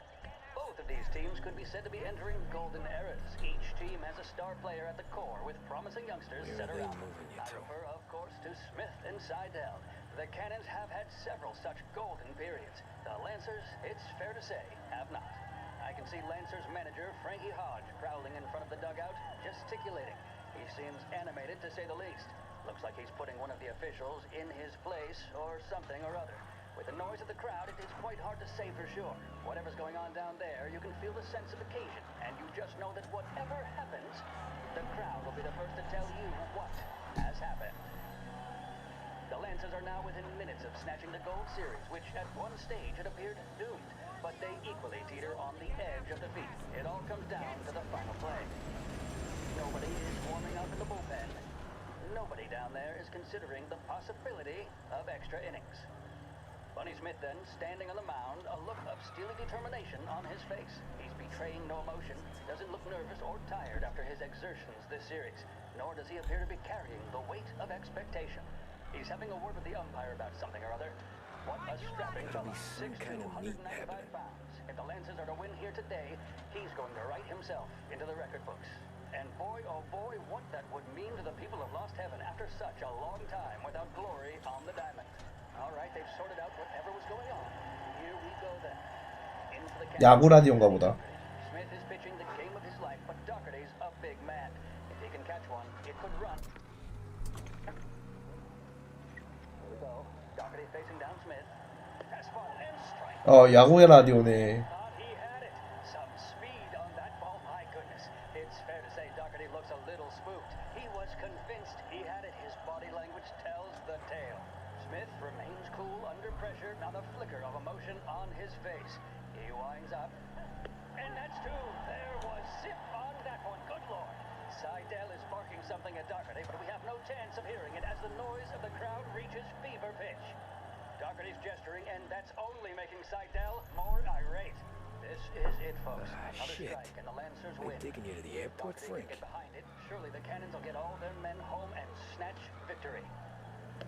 Both of these teams could be said to be entering golden eras. Each team has a star player at the core with promising youngsters set around them. I refer, of course, to Smith and Seidel. The Cannons have had several such golden periods. The Lancers, it's fair to say, have not. I can see Lancers manager Frankie Hodge prowling in front of the dugout, gesticulating. He seems animated to say the least. Looks like he's putting one of the officials in his place or something or other. With the noise of the crowd, it is quite hard to say for sure. Whatever's going on down there, you can feel the sense of occasion, and you just know that whatever happens, the crowd will be the first to tell you what has happened. The Lancers are now within minutes of snatching the Gold Series, which at one stage had appeared doomed, but they equally teeter on the edge of defeat. It all comes down to the final play. Nobody is warming up in the bullpen. Nobody down there is considering the possibility of extra innings. Bunny Smith then, standing on the mound, a look of steely determination on his face. He's betraying no emotion, doesn't look nervous or tired after his exertions this series, nor does he appear to be carrying the weight of expectation. He's having a word with the umpire about something or other. What a strapping fella, 6'2", 195 pounds. If the Lancers are to win here today, he's going to write himself into the record books. And boy, oh boy, what that would mean to the people of Lost Heaven after such a long time without glory on the diamond. All right, they've sorted out whatever was going on. Here we go then. In for the 야구 라디오인가 보다. Smith is pitching the game of his life, but Doherty's a big man. If he can catch one, it could run. Here we go. Doherty facing down Smith. Fastball and strike. 야구의 라디오네. He had it. Some speed on that ball. My goodness. It's fair to say Doherty looks a little spooked. He was convinced he had it. His body language tells the tale. Smith remains cool under pressure, not a flicker of emotion on his face. He winds up. And that's two. There was zip on that one. Good Lord. Seidel is barking something at Doherty, but we have no chance of hearing it as the noise of the crowd reaches fever pitch. Doherty's gesturing, and that's only making Seidel more irate. This is it, folks. Another Shit. strike, and the Lancers win. They're taking you to the airport, Doherty Frank. can get behind it. Surely the Cannons will get all their men home and snatch victory.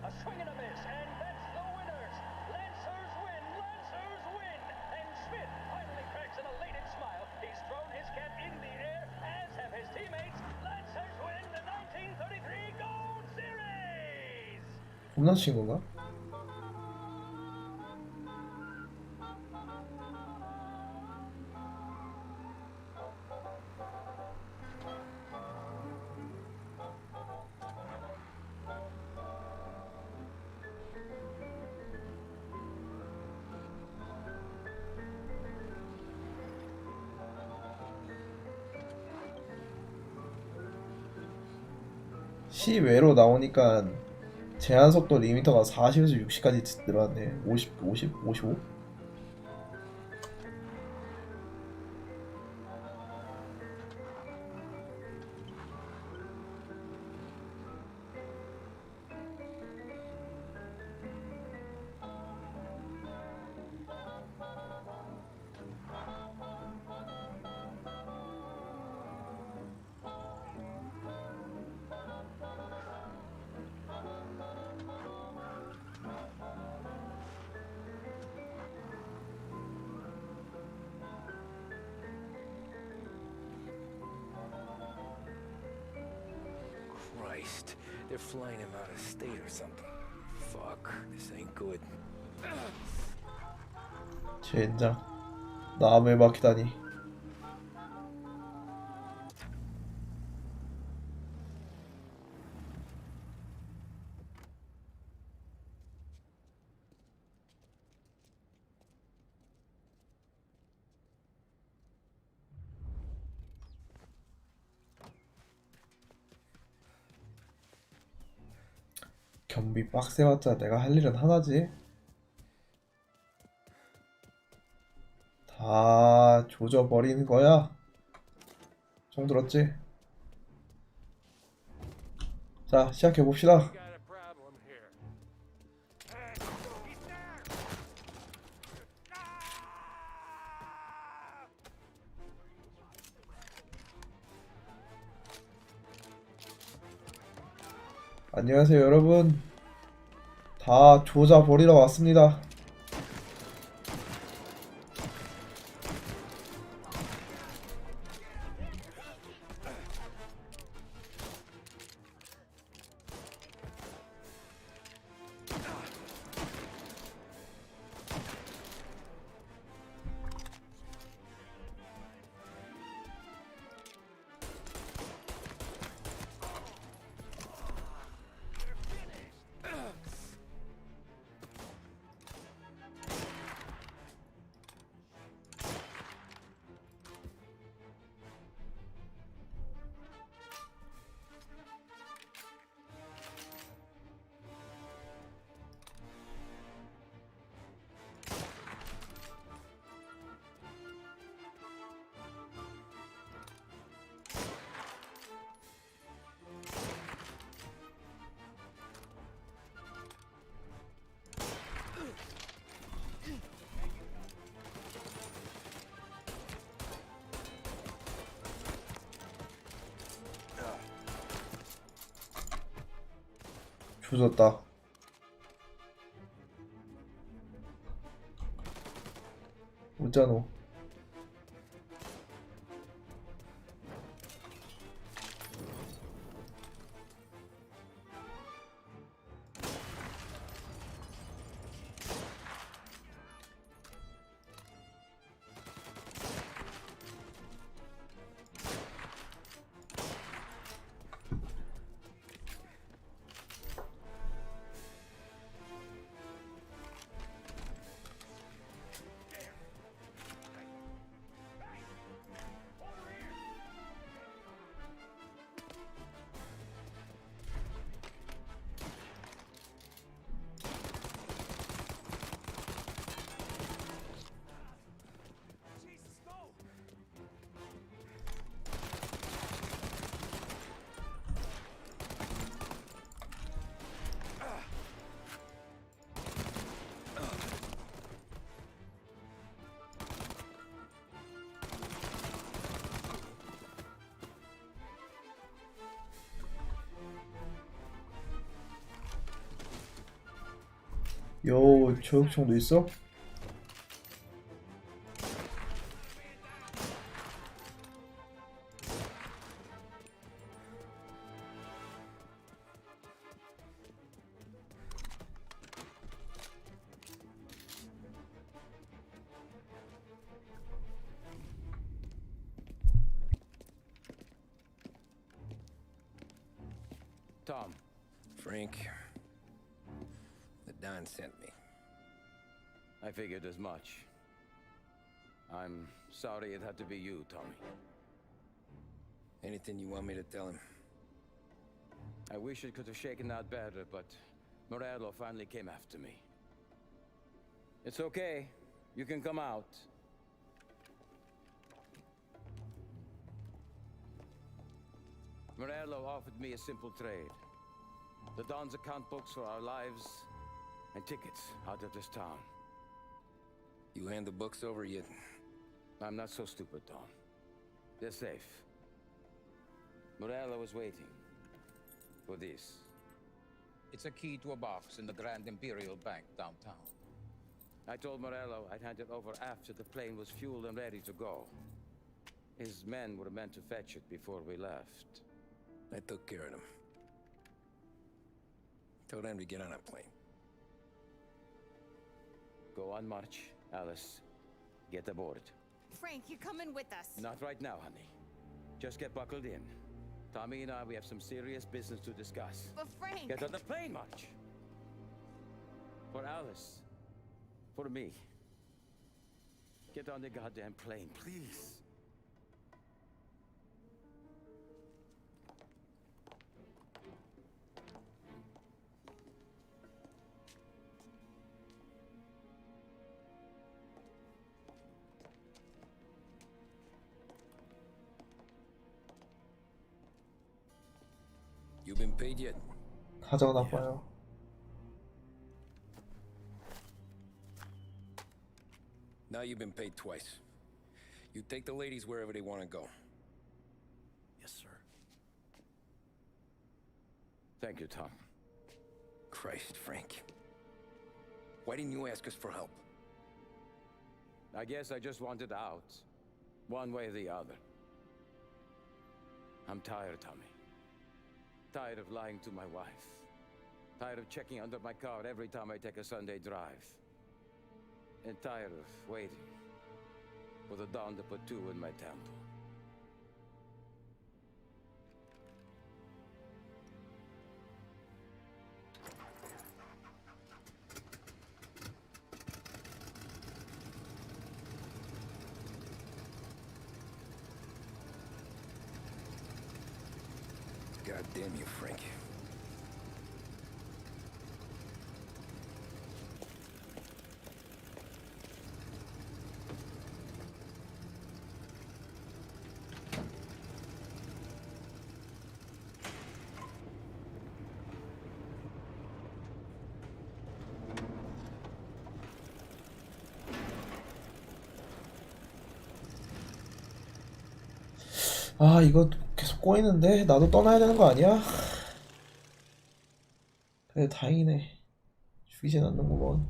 A swing and a miss, and that's the winners. Lancers win, Lancers win. And Smith finally cracks an elated smile. He's thrown his cap in the air, as have his teammates. Lancers win the 1933 Gold Series. 홈런 친 건가? 시외로 나오니까 제한 속도 리미터가 40에서 60까지 늘어났네. 50, 55? Christ, they're flying him out of state or something. Fuck, this ain't good. 젠장. 나무에 막히다니. 경비 빡세봤자 내가 할 일은 하나지. 다 조져버리는 거야. 총 들었지? 자, 시작해봅시다. 안녕하세요 여러분. 다 조져버리러 왔습니다. 조졌다. 웃자노. 요, 조육총도 있어? Tom. Frank, the Don sent me. I figured as much. I'm sorry it had to be you, Tommy. Anything you want me to tell him? I wish it could have shaken out better, but Morello finally came after me. It's okay. You can come out. Morello offered me a simple trade. The Don's account books for our lives and tickets out of this town. You hand the books over yet? I'm not so stupid, Don. They're safe. Morello is waiting for this. It's a key to a box in the Grand Imperial Bank downtown. I told Morello I'd hand it over after the plane was fueled and ready to go. His men were meant to fetch it before we left. I took care of them. Told them to get on a plane. Go on, march, Alice. Get aboard. Frank, you're coming with us. Not right now, honey. Just get buckled in. Tommy and I, we have some serious business to discuss. But Frank... Get on the plane, March! For Alice. For me. Get on the goddamn plane, please. You been paid yet? 사정 나빠요. Now you've been paid twice. You take the ladies wherever they want to go. Yes, sir. Thank you, Tom. Christ, Frank. Why didn't you ask us for help? I guess I just wanted out. One way or the other. I'm tired, Tommy. Tired of lying to my wife. Tired of checking under my car every time I take a Sunday drive. And tired of waiting for the dawn to put two in my temple. God damn you, Frank. 아, 이거 계속 꼬이는데? 나도 떠나야 되는 거 아니야? 그래, 다행이네. 죽이진 않는구먼.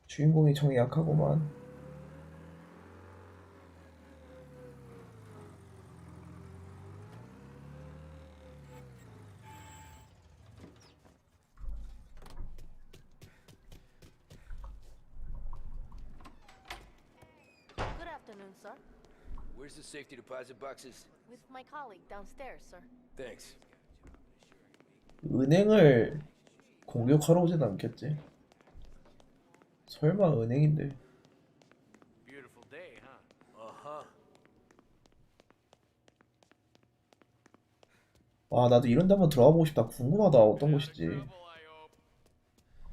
주인공이 정이 약하구만. Good afternoon, sir. Where's the safety deposit boxes? With my colleague downstairs, sir. Thanks. 은행을 공격하러 오진 않겠지? 설마 은행인데. Beautiful day, huh? Uh-huh. 아, 나도 이런 데 한번 들어가 보고 싶다. 궁금하다. 어떤 곳이지?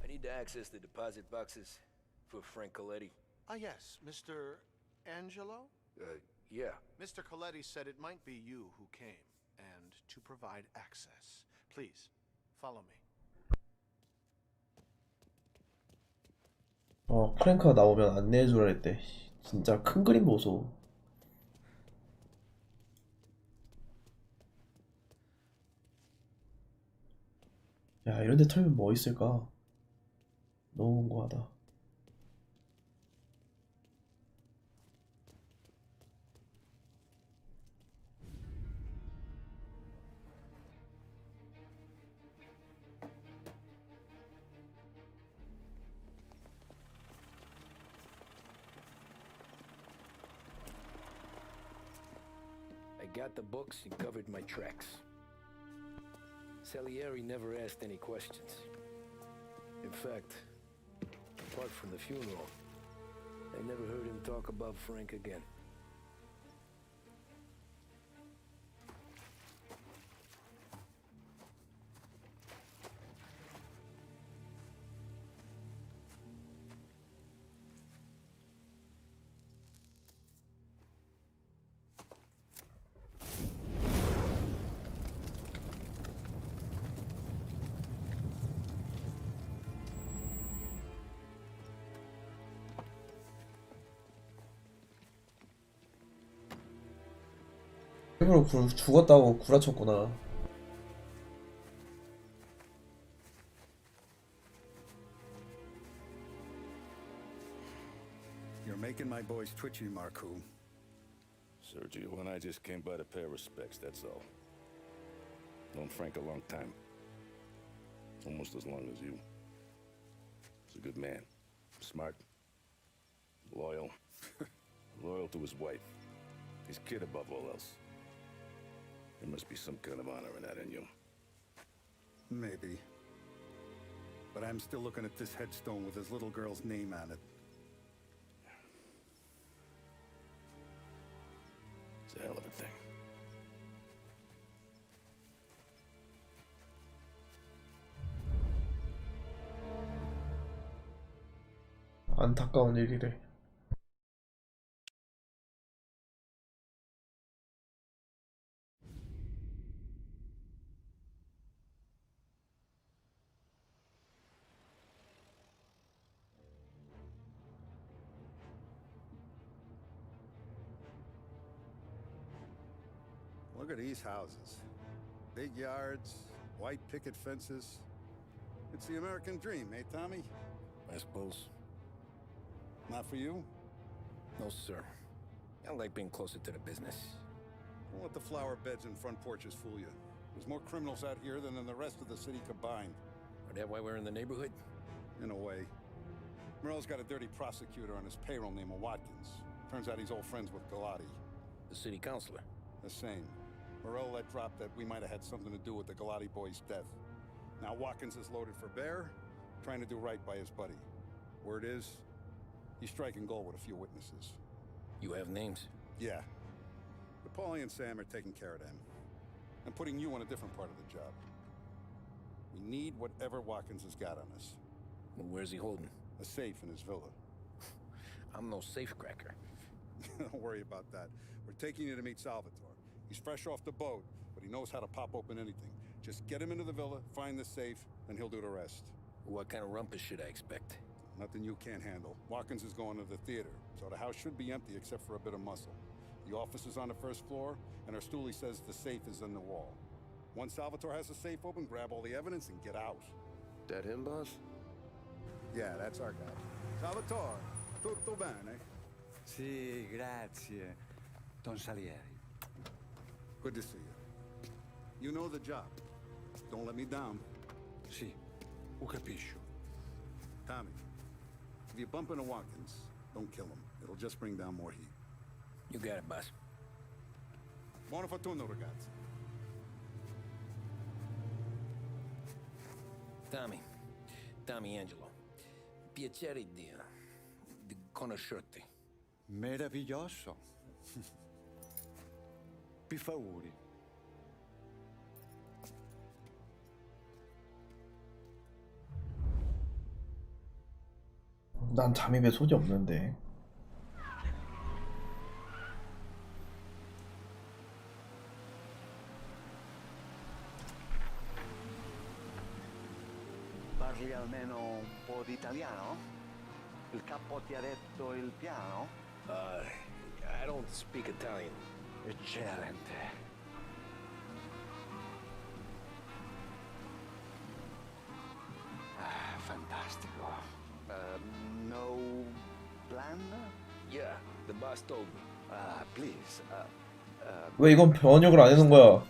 I need to access the deposit boxes for Frank Coletti. Ah, yes, Mr. Angelo? Yeah. Mr. Coletti said it might be you who came, and to provide access. Please, follow me. 프랭크가 나오면 안내해주라 했대. 진짜 큰 그림 보소. 야, 이런 데 털면 뭐 있을까? 너무 궁금하다. I got the books and covered my tracks. Salieri never asked any questions. In fact, apart from the funeral, I never heard him talk about Frank again. 일부러 죽었다고 구라쳤구나. You're making my boys twitchy, Marku. Sergio and I just came by to pay respects, that's all. Known Frank a long time. Almost as long as you. He's a good man. Smart. Loyal. Loyal to his wife. His kid above all else. There must be some kind of honor in that in you. Maybe. But I'm still looking at this headstone with his little girl's name on it. It's a hell of a thing. 안타까운 일이래. Look at these houses. Big yards, white picket fences. It's the American dream, eh, Tommy? I suppose. Not for you? No, sir. I like being closer to the business. Don't let the flower beds and front porches fool you. There's more criminals out here than in the rest of the city combined. Is that why we're in the neighborhood? In a way. Morell's got a dirty prosecutor on his payroll named Watkins. Turns out he's old friends with Galati. The city councilor? The same. Morell let drop that we might have had something to do with the Galati boy's death. Now Watkins is loaded for bear, trying to do right by his buddy. Word is, he's striking gold with a few witnesses. You have names? Yeah. But Paulie and Sam are taking care of them. I'm putting you on a different part of the job. We need whatever Watkins has got on us. Well, where's he holding? A safe in his villa. I'm no safecracker. Don't worry about that. We're taking you to meet Salvatore. He's fresh off the boat, but he knows how to pop open anything. Just get him into the villa, find the safe, and he'll do the rest. What kind of rumpus should I expect? Nothing you can't handle. Watkins is going to the theater, so the house should be empty except for a bit of muscle. The office is on the first floor, and our stoolie says the safe is in the wall. Once Salvatore has the safe open, grab all the evidence and get out. That him, boss? Yeah, that's our guy. Salvatore, tutto bene? Sì, grazie, Don Salieri. Good to see you. You know the job. Don't let me down. Sì, ho capisco. Tommy, if you bump into Watkins, don't kill him. It'll just bring down more heat. You got it, boss. Buona fortuna, ragazzi. Tommy Angelo. Piacere di conoscerti. Meraviglioso. Vi fa auguri. 난 잠입에 소지 없는데. Parli almeno un po' di italiano? Il capo ti ha detto il piano? I don't speak Italian. Eccellente. Fantastico. No plan? Yeah, the boss told me. Please. 왜 이건 번역을 안 해놓은 거야?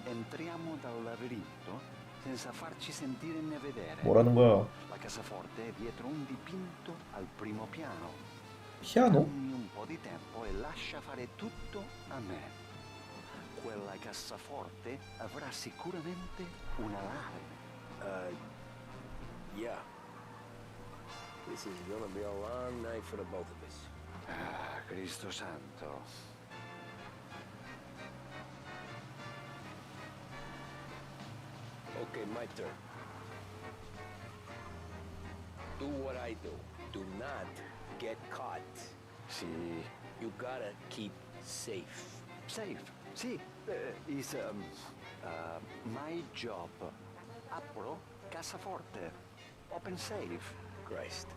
Entriamo dal labirinto senza farci sentire né vedere. 뭐라는 거야? La cassaforte è dietro un dipinto al primo piano. 피아노? Dammi un po' di tempo e lascia fare tutto a me. Quella cassaforte avrà sicuramente una lave. Yeah. This is gonna be a long night for the both of us. Cristo santo. Okay, my turn. Do what I do. Do not get caught. Sì. You gotta keep safe. Safe? Sì. Is my job. Apro cassaforte. Open safe. Christ.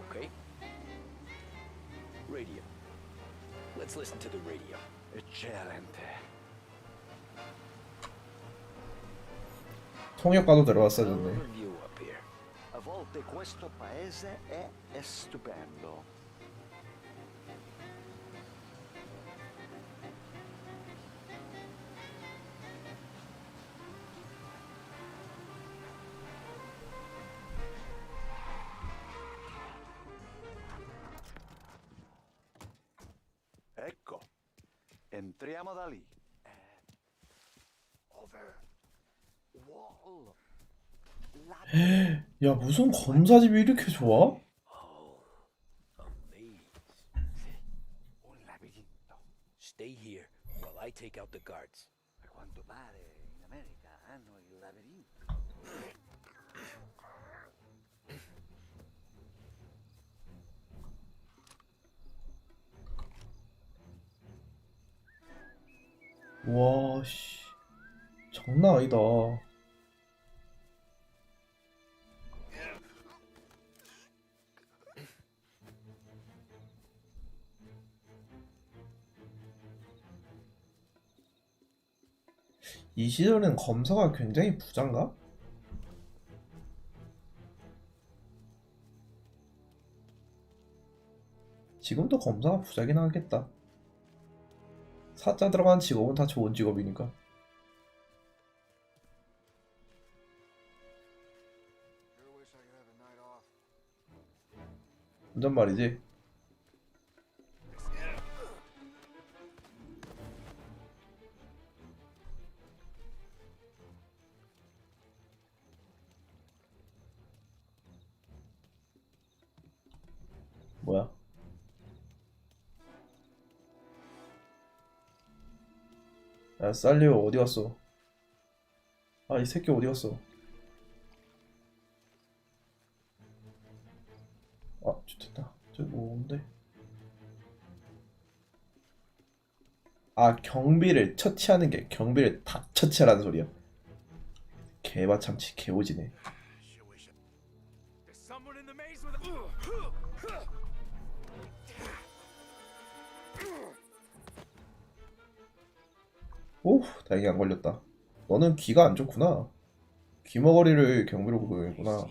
Okay. Radio. Let's listen to the radio. Eccellente. 통역과도 들어갔어야 됐네. Overview up here. A volte questo paese è stupendo. Ecco, entriamo da lì. Over wall. 야, 무슨 검사집이 이렇게 좋아? Un labirinto. Stay here while I take out the guards. A quanto pare in America hanno il labirinto. 와, 씨. 장난 아니다. 이 시절엔 검사가 굉장히 부자인가? 지금도 검사가 부자긴 하겠다. 사자 들어간 직업은 다 좋은 직업이니까. 완전 말이지. 뭐야? 야, 살리오 어디 갔어? 아, 이 새끼 어디 갔어? 아, 좋겠다. 저기 뭔데? 아, 경비를 처치하는 게 경비를 다 처치하라는 소리야. 개바참치 개오지네. There's someone in the maze with a... 오, 다행히 안 걸렸다. 너는 귀가 안 좋구나. 귀머거리를 경비로 구경했구나.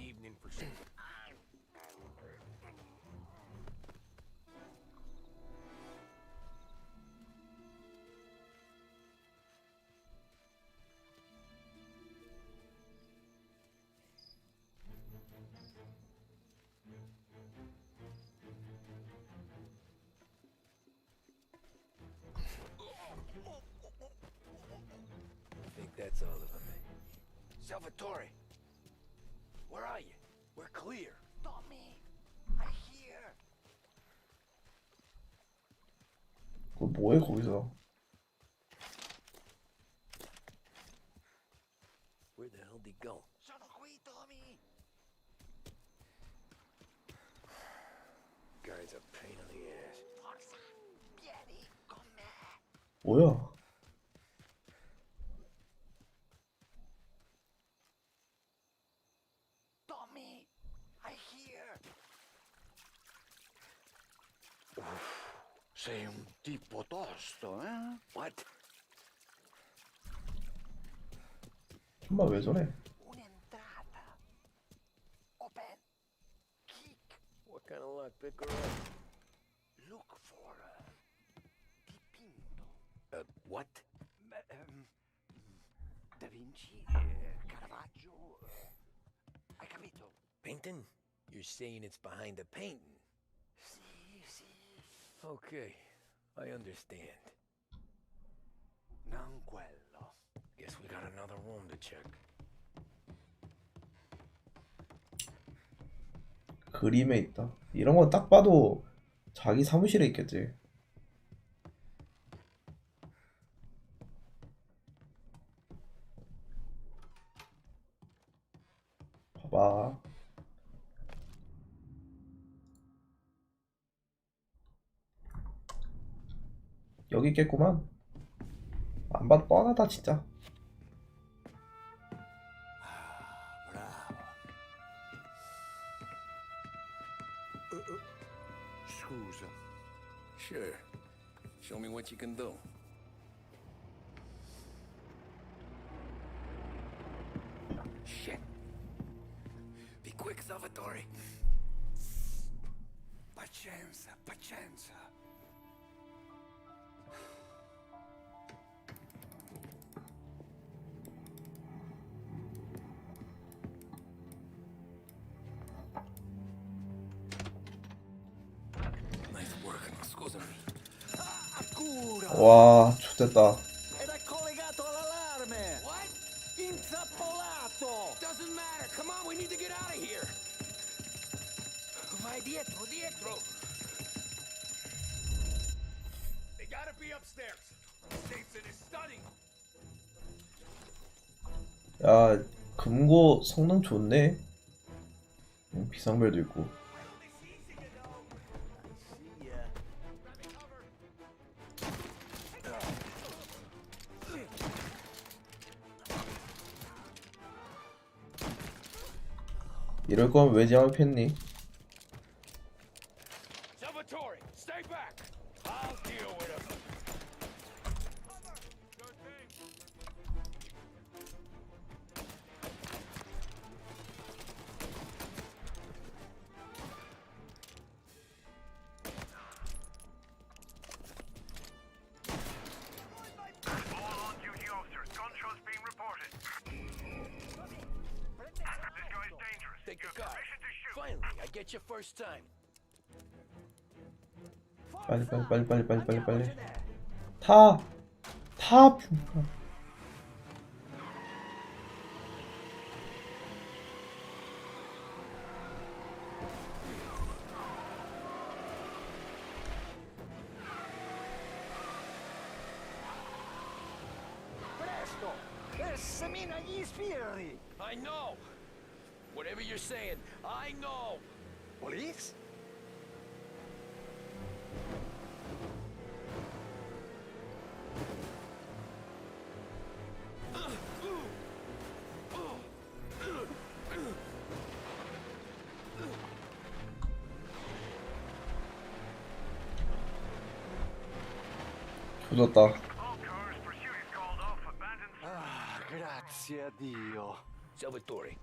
I think that's all of them. Salvatore! Where are you? We're clear. Tommy, I hear. 그거 뭐해 거기서? Where the hell did he go? Sono qui, Tommy. Guy's a pain in the ass. Forza, vieni con me. 뭐야? Tommy, I hear. Sei un tipo tosto, eh? What? 정말 왜 저래? Un'entrata. Open. Kick. What kind of luck, pick her up? Look for dipinto. What? Da Vinci, Caravaggio. Hai capito? Painting? You're saying it's behind the painting? Sì, sì. Okay, I understand. Non quello. Guess we got another room to check. 그림에 있다. 이런 건 딱 봐도 자기 사무실에 있겠지. 봐봐. 여기 있겠구만. 안 봐도 뻔하다 진짜. Scusa. Sure. Show me what you can do. Shit. Be quick, Salvatore. Pazienza, pazienza. Nice work. Scusami. 와, 좋됐다. Ed è collegato all'allarme. What? Intrappolato. Doesn't matter. Come on, we need to get out of here. Vai dietro, dietro. They gotta be upstairs. Safe's in his study. 야, 금고 성능 좋네. 비상벨도 있고. 이럴 거면 왜 장을 폈니? Salvatore, stay back. I'll deal with him. Take the car. Finally, I get your first time. 빨리. 타. Presto! Semina gli sbirri! I know. Whatever you're saying, I know. Police? 조졌다. Ah, grazie a Dio. Salvatore.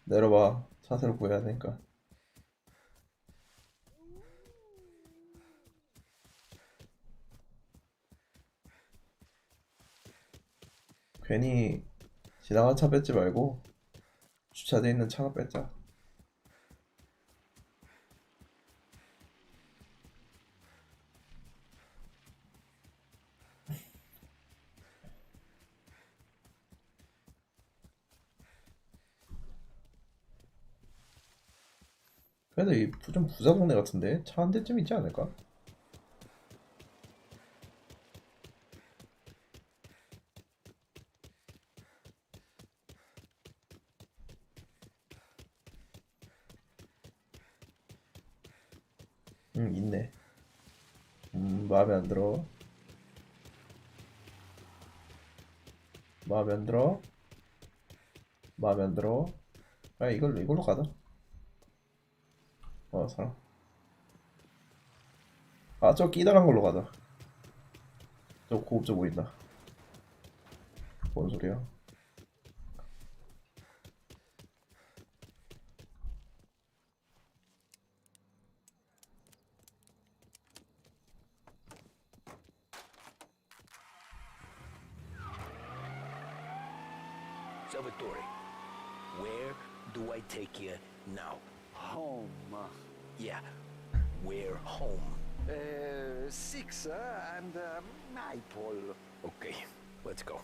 내려봐. 차세를 구해야 되니까. 괜히 지나간 차 뺏지 말고 주차돼 있는 차가 뺏자. 그래도 이 좀 부자 동네 같은데 차 한 대쯤 있지 않을까? 있네. 마음에 안 들어. 마음에 안 들어. 마음에 안 들어. 아, 이걸로 가자. 사람. 아, 저 끼다란 걸로 가자. 저 고급져 보인다. 뭔 소리야? Salvatore, where do I take you now? Home. Yeah, where home? 6 and Maple. Okay, let's go.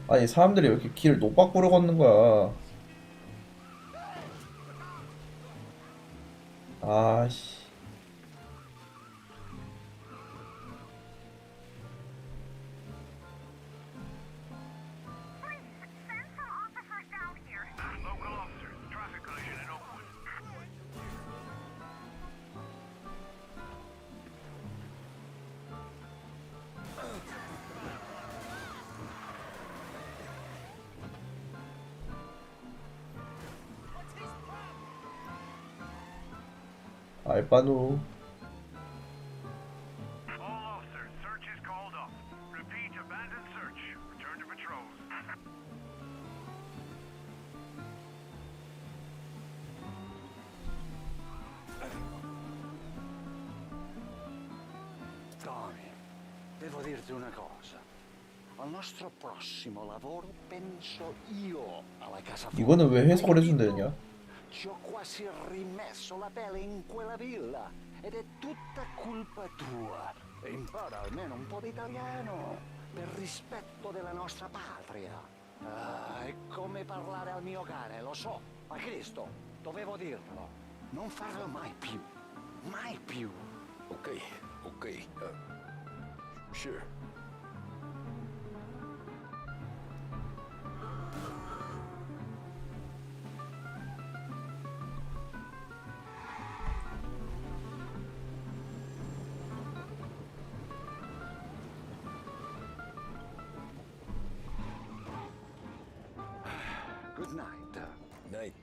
아니, 사람들이 왜 이렇게 길을 노박구로 걷는 거야? 아씨. 알바노. Tommy, devo dirti una cosa. Al nostro prossimo lavoro penso io alla casa fuori. 이거는 왜 해석을 해준다냐? Ci ho quasi rimesso la pelle in quella villa ed è tutta colpa tua. E impara almeno un po' di italiano per rispetto della nostra patria. Ah, è come parlare al mio cane, lo so, ma Cristo, dovevo dirlo. Non farlo mai più. Mai più. Okay, sure. Good night. Night.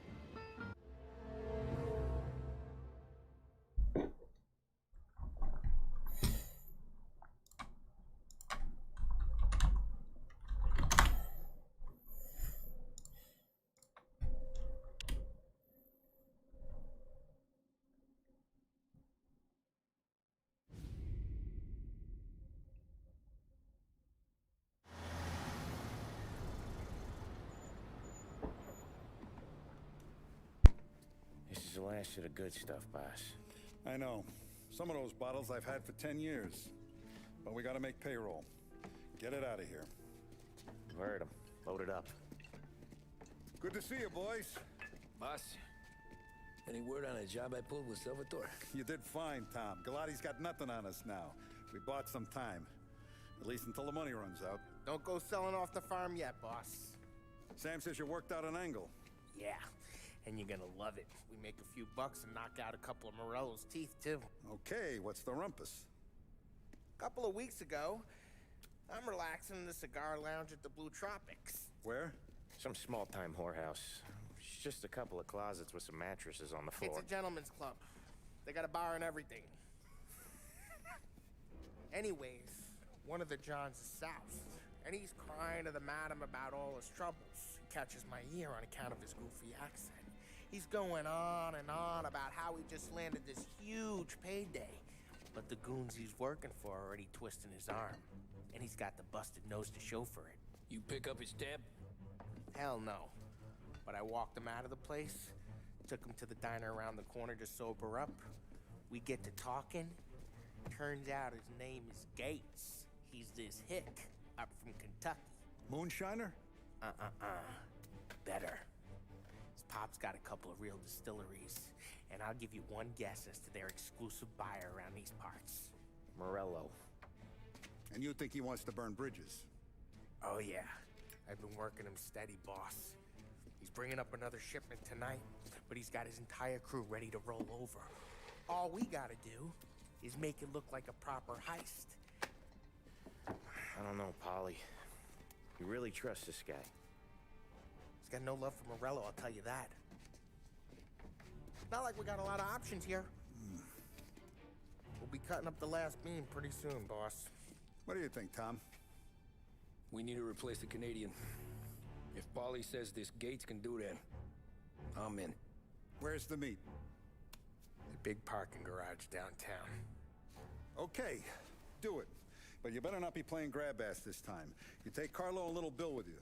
last of the good stuff, boss. I know. Some of those bottles I've had for 10 years. But we gotta make payroll. Get it out of here. Heard him. Load it up. Good to see you, boys. Boss, any word on a job I pulled with Salvatore? You did fine, Tom. Galati's got nothing on us now. We bought some time. At least until the money runs out. Don't go selling off the farm yet, boss. Sam says you worked out an angle. Yeah, and you're gonna love it. We make a few bucks and knock out a couple of Morello's teeth, too. Okay, what's the rumpus? A couple of weeks ago, I'm relaxing in the cigar lounge at the Blue Tropics. Where? Some small-time whorehouse. It's just a couple of closets with some mattresses on the floor. It's a gentleman's club. They got a bar and everything. Anyways, one of the Johns is south, and he's crying to the madam about all his troubles. He catches my ear on account of his goofy accent. He's going on and on about how he just landed this huge payday. But the goons he's working for are already twisting his arm. And he's got the busted nose to show for it. You pick up his tab? Hell no. But I walked him out of the place, took him to the diner around the corner to sober up. We get to talking. Turns out his name is Gates. He's this hick up from Kentucky. Moonshiner? Better. His pop's got a couple of real distilleries, and I'll give you one guess as to their exclusive buyer around these parts. Morello. And you think he wants to burn bridges? Oh yeah. I've been working him steady, boss. He's bringing up another shipment tonight, but he's got his entire crew ready to roll over. All we gotta do is make it look like a proper heist. I don't know, Polly. You really trust this guy? He's got no love for Morello, I'll tell you that. It's not like we got a lot of options here. We'll be cutting up the last beam pretty soon, boss. What do you think, Tom? We need to replace the Canadian. If Polly says this Gates can do that, I'm in. Where's the meet? The big parking garage downtown. Okay, do it. But you better not be playing grab ass this time. You take Carlo and Little Bill with you.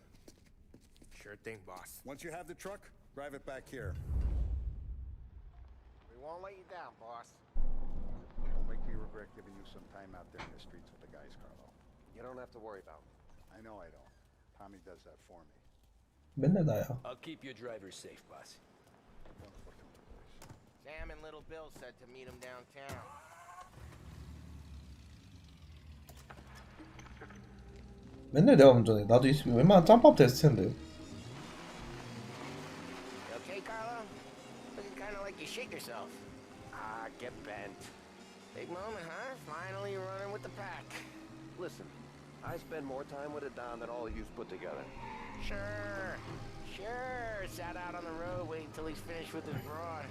Sure thing, boss. Once you have the truck, drive it back here. We won't let you down, boss. Don't make me regret giving you some time out there in the streets with the guys, Carlo. You don't have to worry about it. I know I don't. Tommy does that for me. 맨날 나야. I'll keep your driver safe, boss. Sam and Little Bill said to meet him downtown. 맨날 내가 운전해. 나도 있으면 웬만한 짬밥 됐을 텐데. You okay, Carlo? Looking kind of like you shit yourself. Ah, get bent. Big moment, huh? Finally running with the pack. Listen, I spend more time with a Don than all of you put together. Sure. Sat out on the road waiting till he's finished with his broad.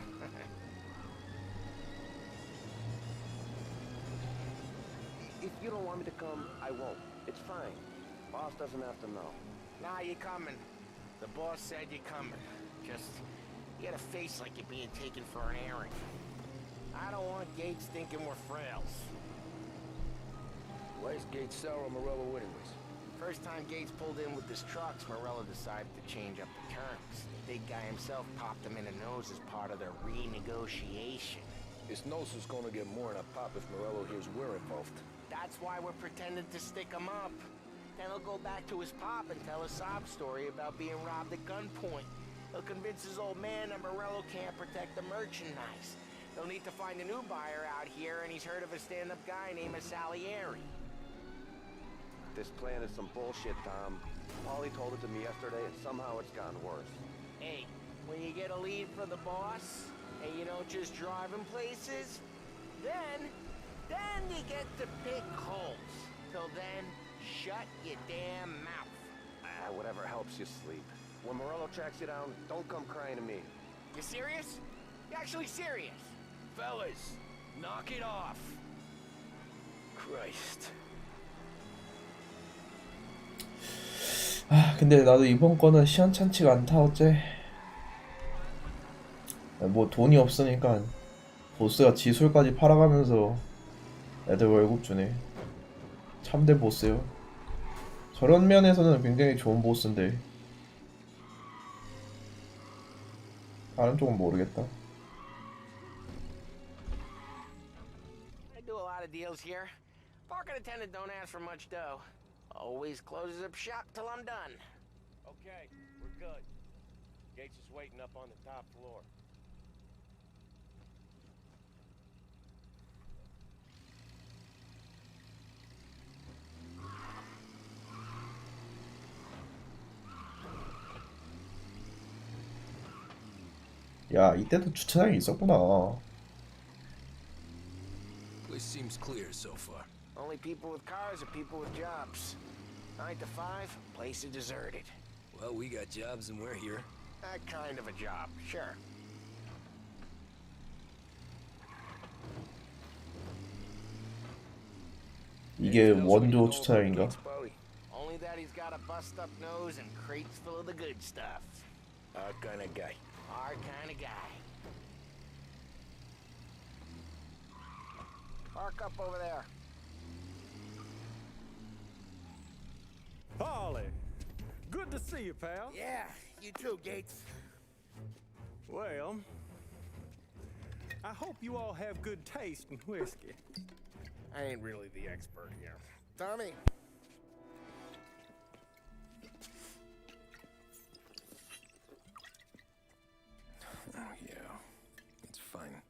If you don't want me to come, I won't. It's fine. Boss doesn't have to know. Nah, you're coming. The boss said you're coming. Just, you got a face like you're being taken for an airing. I don't want Gates thinking we're frails. Why is Gates sour on Morello anyways? First time Gates pulled in with his trucks, Morello decided to change up the terms. The big guy himself popped him in the nose as part of their renegotiation. His nose is gonna get more than a pop if Morello hears we're involved. That's why we're pretending to stick him up. Then he'll go back to his pop and tell a sob story about being robbed at gunpoint. He'll convince his old man that Morello can't protect the merchandise. He'll need to find a new buyer out here, and he's heard of a stand-up guy named Salieri. This plan is some bullshit, Tom. Paulie told it to me yesterday, and somehow it's gotten worse. Hey, when you get a lead for the boss, and you don't just drive him places, then you get to pick holes. Till then, shut your damn mouth. Whatever helps you sleep. When Morello tracks you down, don't come crying to me. You serious? You actually serious? Fellas, knock it off. Christ. 아 근데 나도 이번 거는 시원찮지가 않다 어째. 뭐 돈이 없으니까 보스가 지술까지 팔아가면서 애들 월급 주네. 참대 보스요. 저런 면에서는 굉장히 좋은 보스인데 다른 쪽은 모르겠다. lot of deals here. Parking attendant don't ask for much dough. Always closes up shop till I'm done. Okay, we're good. Gates is waiting up on the top floor. 야, 이때도 주차장이 있었구나. Place seems clear so far. Only people with cars are people with jobs. 9 to 5, place is deserted. Well, we got jobs and we're here. That kind of a job, sure. 이게 원조 주차장인가? Only that he's got a bust-up nose and crates full of the good stuff. Our kind of guy. Our kind of guy. Park up over there. Paulie, good to see you, pal. Yeah, you too, Gates. Well, I hope you all have good taste in whiskey. I ain't really the expert here. Tommy. Oh, yeah. It's fine.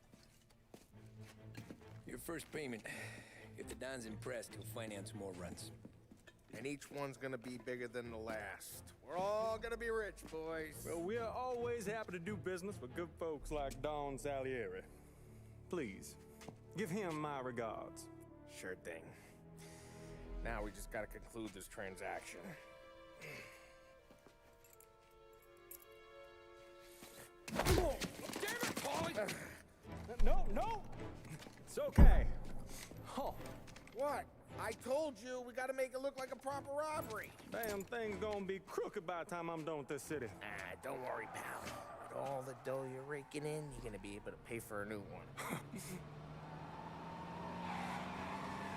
Your first payment. If the Don's impressed, he'll finance more runs. And each one's gonna be bigger than the last. We're all gonna be rich, boys. Well, we're always happy to do business with good folks like Don Salieri. Please, give him my regards. Sure thing. Now we just gotta conclude this transaction. Oh, damn it, Paulie! No! It's okay. Oh. What? I told you, we gotta make it look like a proper robbery. Damn thing's gonna be crooked by the time I'm done with this city. Ah, don't worry, pal. With all the dough you're raking in, you're gonna be able to pay for a new one.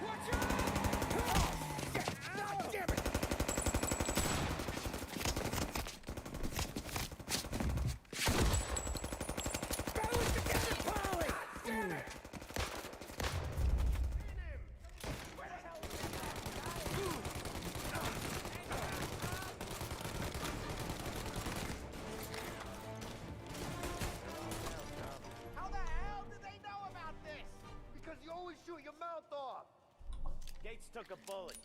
Watch out! God damn it! Battle it together, Paulie! Damn it! How the hell did they know about this? Because you always shoot your mouth off. Gates took a bullet.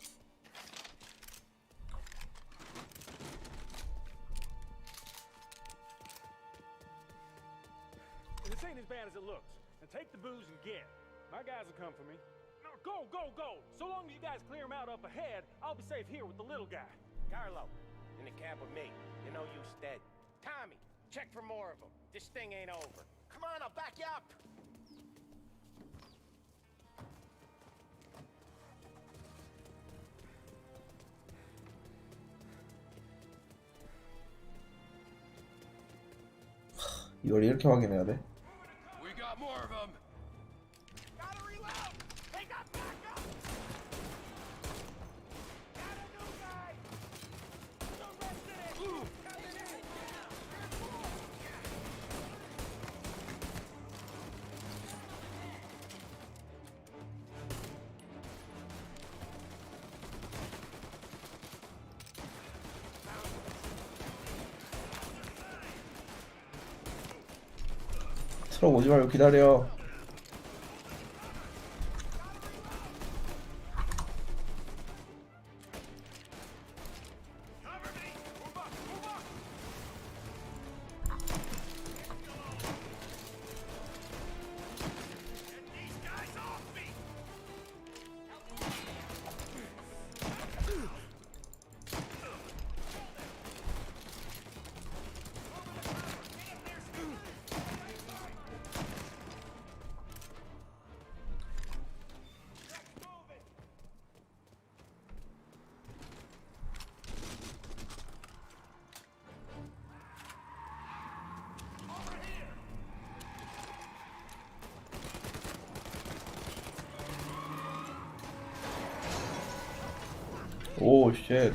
This ain't as bad as it looks. Now take the booze and get. My guys will come for me. No, go! So long as you guys clear him out up ahead, I'll be safe here with the little guy. Carlo, in the cab with me. You know you stead. Tommy, check for more of them. This thing ain't over. Come on, I'll back you up. 이걸 이렇게 확인해야 돼? We got more of them. Gotta reload. They got backup. Got a new guy. Arrested it. Coming in. 트럭 오지 말고 기다려. 오, 쉣. The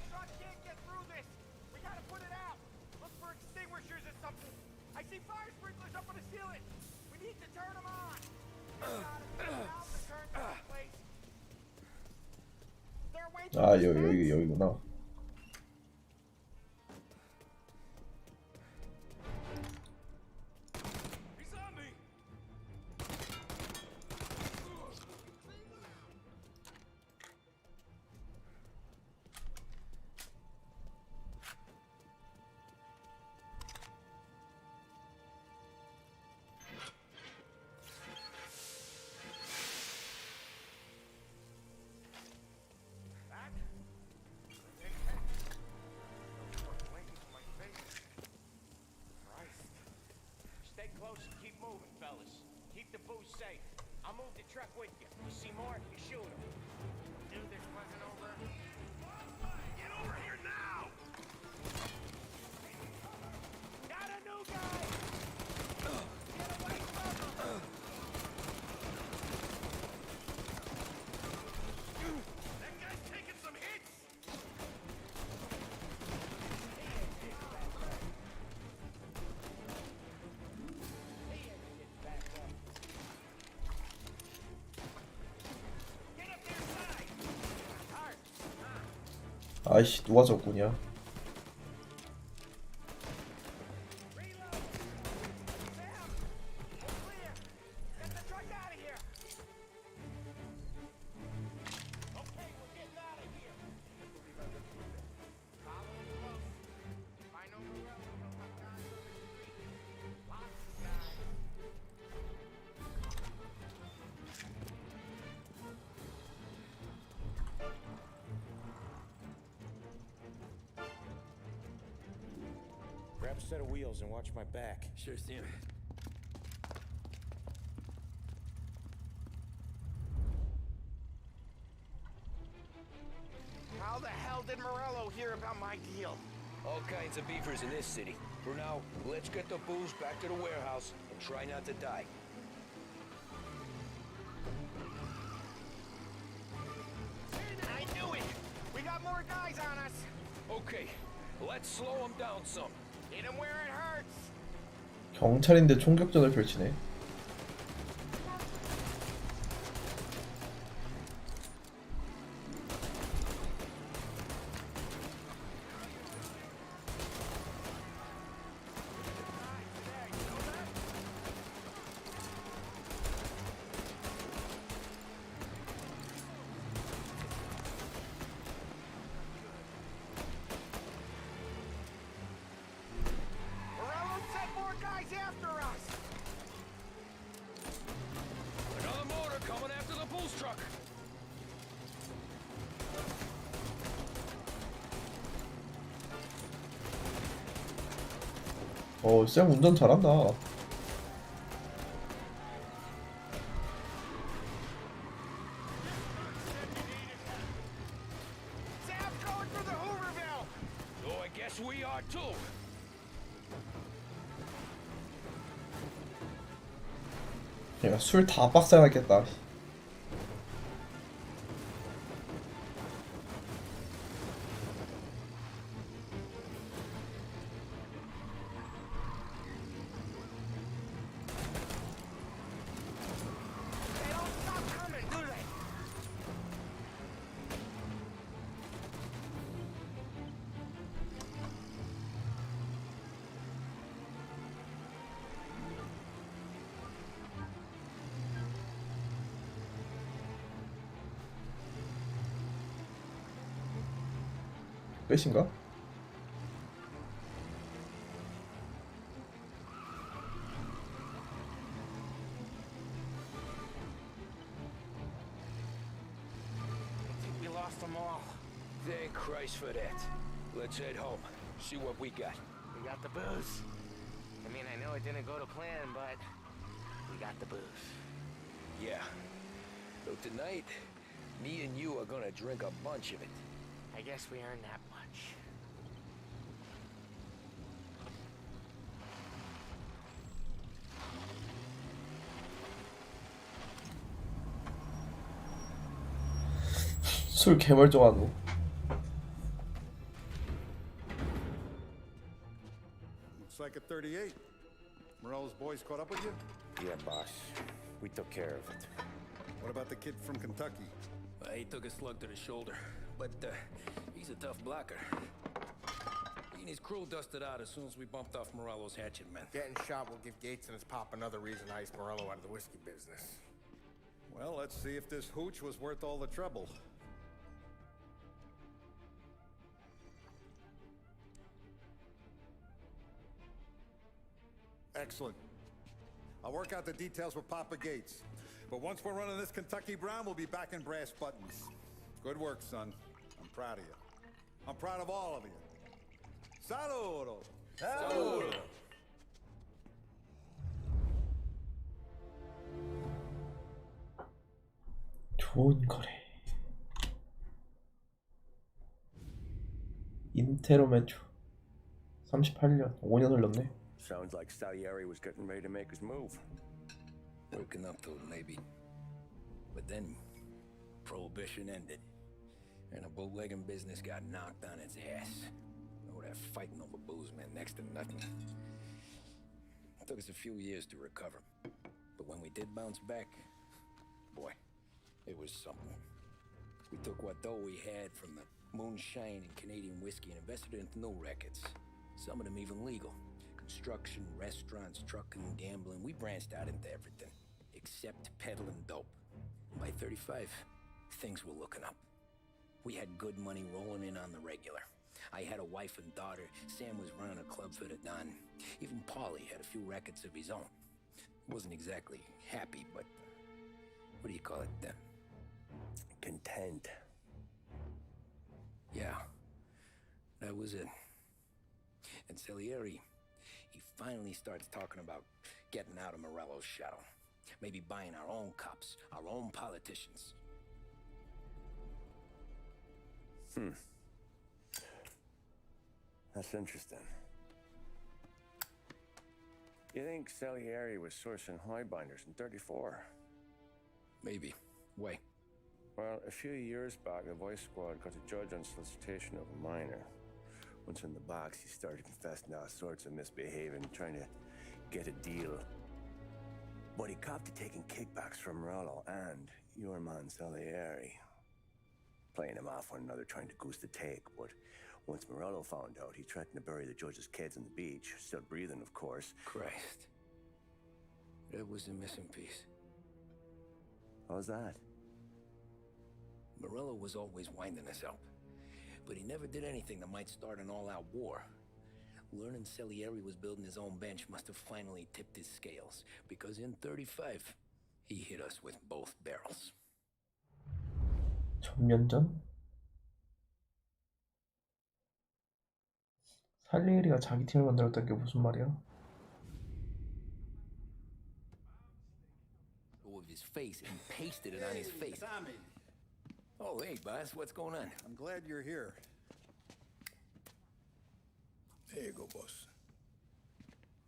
truck can't get through this. We gotta put it out. Look for extinguishers or something. I see fire. 아 여기구나. Stay close and keep moving, fellas. Keep the booze safe. I'll move the truck with you. You see more, you shoot him. Dude, this wasn't over. Get over here now! Got a new guy! Get away from him! That guy's taking some hits! 아이씨 누가 적군이야. Grab a set of wheels and watch my back. Sure, Sam. How the hell did Morello hear about my deal? All kinds of beefers in this city. For now, let's get the booze back to the warehouse and try not to die. I knew it! We got more guys on us! Okay, let's slow them down some. Hit him where it hurts! 경찰인데 총격전을 펼치네. Morello sent more guys after us! Another motor coming after the booze truck. 쌤 운전 잘한다. Sam's going for the Hooverville! Oh, I guess we are too. 야, 술 다 빡세하겠다. They don't stop coming, do they? 끝인가? I think we lost them all. Thank Christ for that. Let's head home. See what we got. We got the booze. I mean, I know it didn't go to plan, but we got the booze. Yeah. So tonight, me and you are gonna drink a bunch of it. I guess we earned that much. 술 개멀쩡하고. Looks like a 38. Morello's boys caught up with you? Yeah, boss. We took care of it. What about the kid from Kentucky? He took a slug to the shoulder. but he's a tough blocker. He and his crew dusted out as soon as we bumped off Morello's hatchet men. Getting shot will give Gates and his pop another reason to ice Morello out of the whiskey business. Well, let's see if this hooch was worth all the trouble. Excellent. I'll work out the details with Papa Gates. But once we're running this Kentucky Brown, we'll be back in brass buttons. Good work, son. I'm proud of you. I'm proud of all of you. Saludo! Saludo! 좋은 거래. 인테로 매주 38년 5년 흘렀네. Sounds like Salieri was getting ready to make his move. Working up to it, maybe. But then, Prohibition ended, and the bootlegging business got knocked on its ass. Oh, that fighting over booze meant next to nothing. It took us a few years to recover, but when we did bounce back, boy, it was something. We took what dough we had from the moonshine and Canadian whiskey and invested it into new rackets. Some of them even legal. Construction, restaurants, trucking, gambling. We branched out into everything, except peddling dope. By 35, things were looking up. We had good money rolling in on the regular. I had a wife and daughter. Sam was running a club for the Don. Even Paulie had a few records of his own. Wasn't exactly happy, but what do you call it then? Content. Yeah, that was it. And Salieri, he finally starts talking about getting out of Morello's shadow. Maybe buying our own cops, our own politicians. That's interesting. You think Salieri was sourcing highbinders in 34? Maybe. Why? Well, a few years back, the Vice Squad got a judge on solicitation of a minor. Once in the box, he started confessing all sorts of misbehaving, trying to get a deal. But he copped to taking kickbacks from Morello and your man Salieri. Playing him off one another, trying to goose the take, but once Morello found out, he threatened to bury the judge's kids on the beach, still breathing, of course. Christ. That was the missing piece. How's that? Morello was always winding us up, but he never did anything that might start an all-out war. Learning Salieri was building his own bench must have finally tipped his scales, because in 35, he hit us with both barrels. 1000년 전? 살리에리가 자기 팀을 만들었다는 게 무슨 말이야? With his face and pasted it on his face. Tommy. Oh, hey, boss, what's going on? I'm glad you're here. There you go, boss.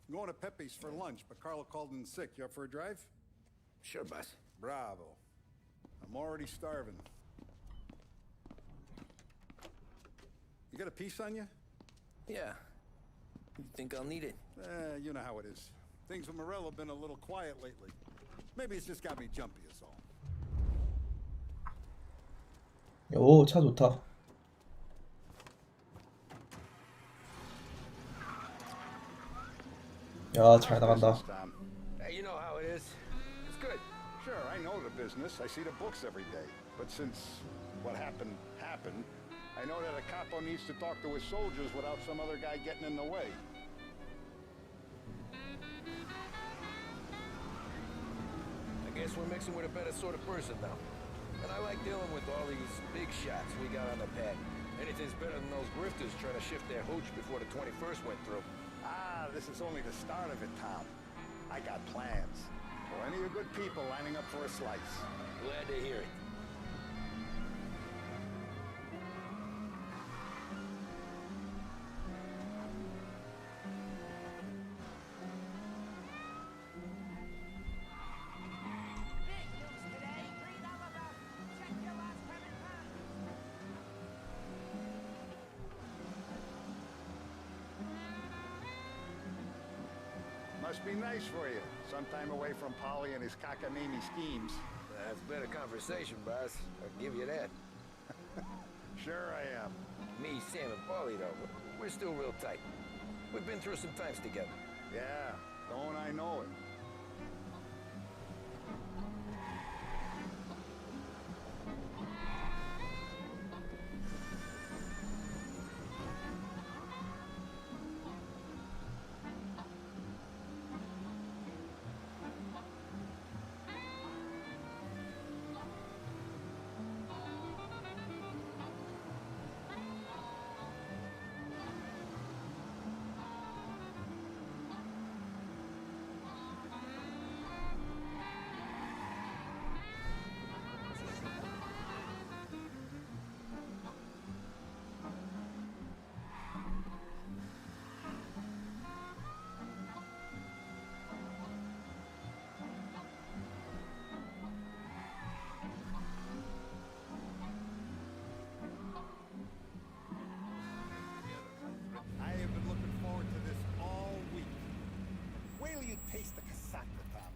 I'm going to Pepe's for lunch, but Carlo called in sick. You up for a drive? Sure, boss. Bravo. I'm already starving. You got a piece on you? Yeah. You think I'll need it? You know how it is. Things with Morello have been a little quiet lately. Maybe it's just got me jumpy, is all. 오, 차 좋다. 야, 잘 나간다. Hey, you know how it is. It's good. Sure, I know the business. I see the books every day. But since what happened, I know that a capo needs to talk to his soldiers without some other guy getting in the way. I guess we're mixing with a better sort of person now. And I like dealing with all these big shots we got on the pad. Anything's better than those grifters trying to shift their hooch before the 21st went through. This is only the start of it, Tom. I got plans. Plenty of good people lining up for a slice. Glad to hear it. Must be nice for you. Some time away from Polly and his cockamamie schemes. That's better conversation, boss. I'll give you that. Sure I am. Me, Sam, and Paulie, though, we're still real tight. We've been through some times together. Yeah, don't I know it? I have been looking forward to this all week. Wait till you taste the casaca, Tom.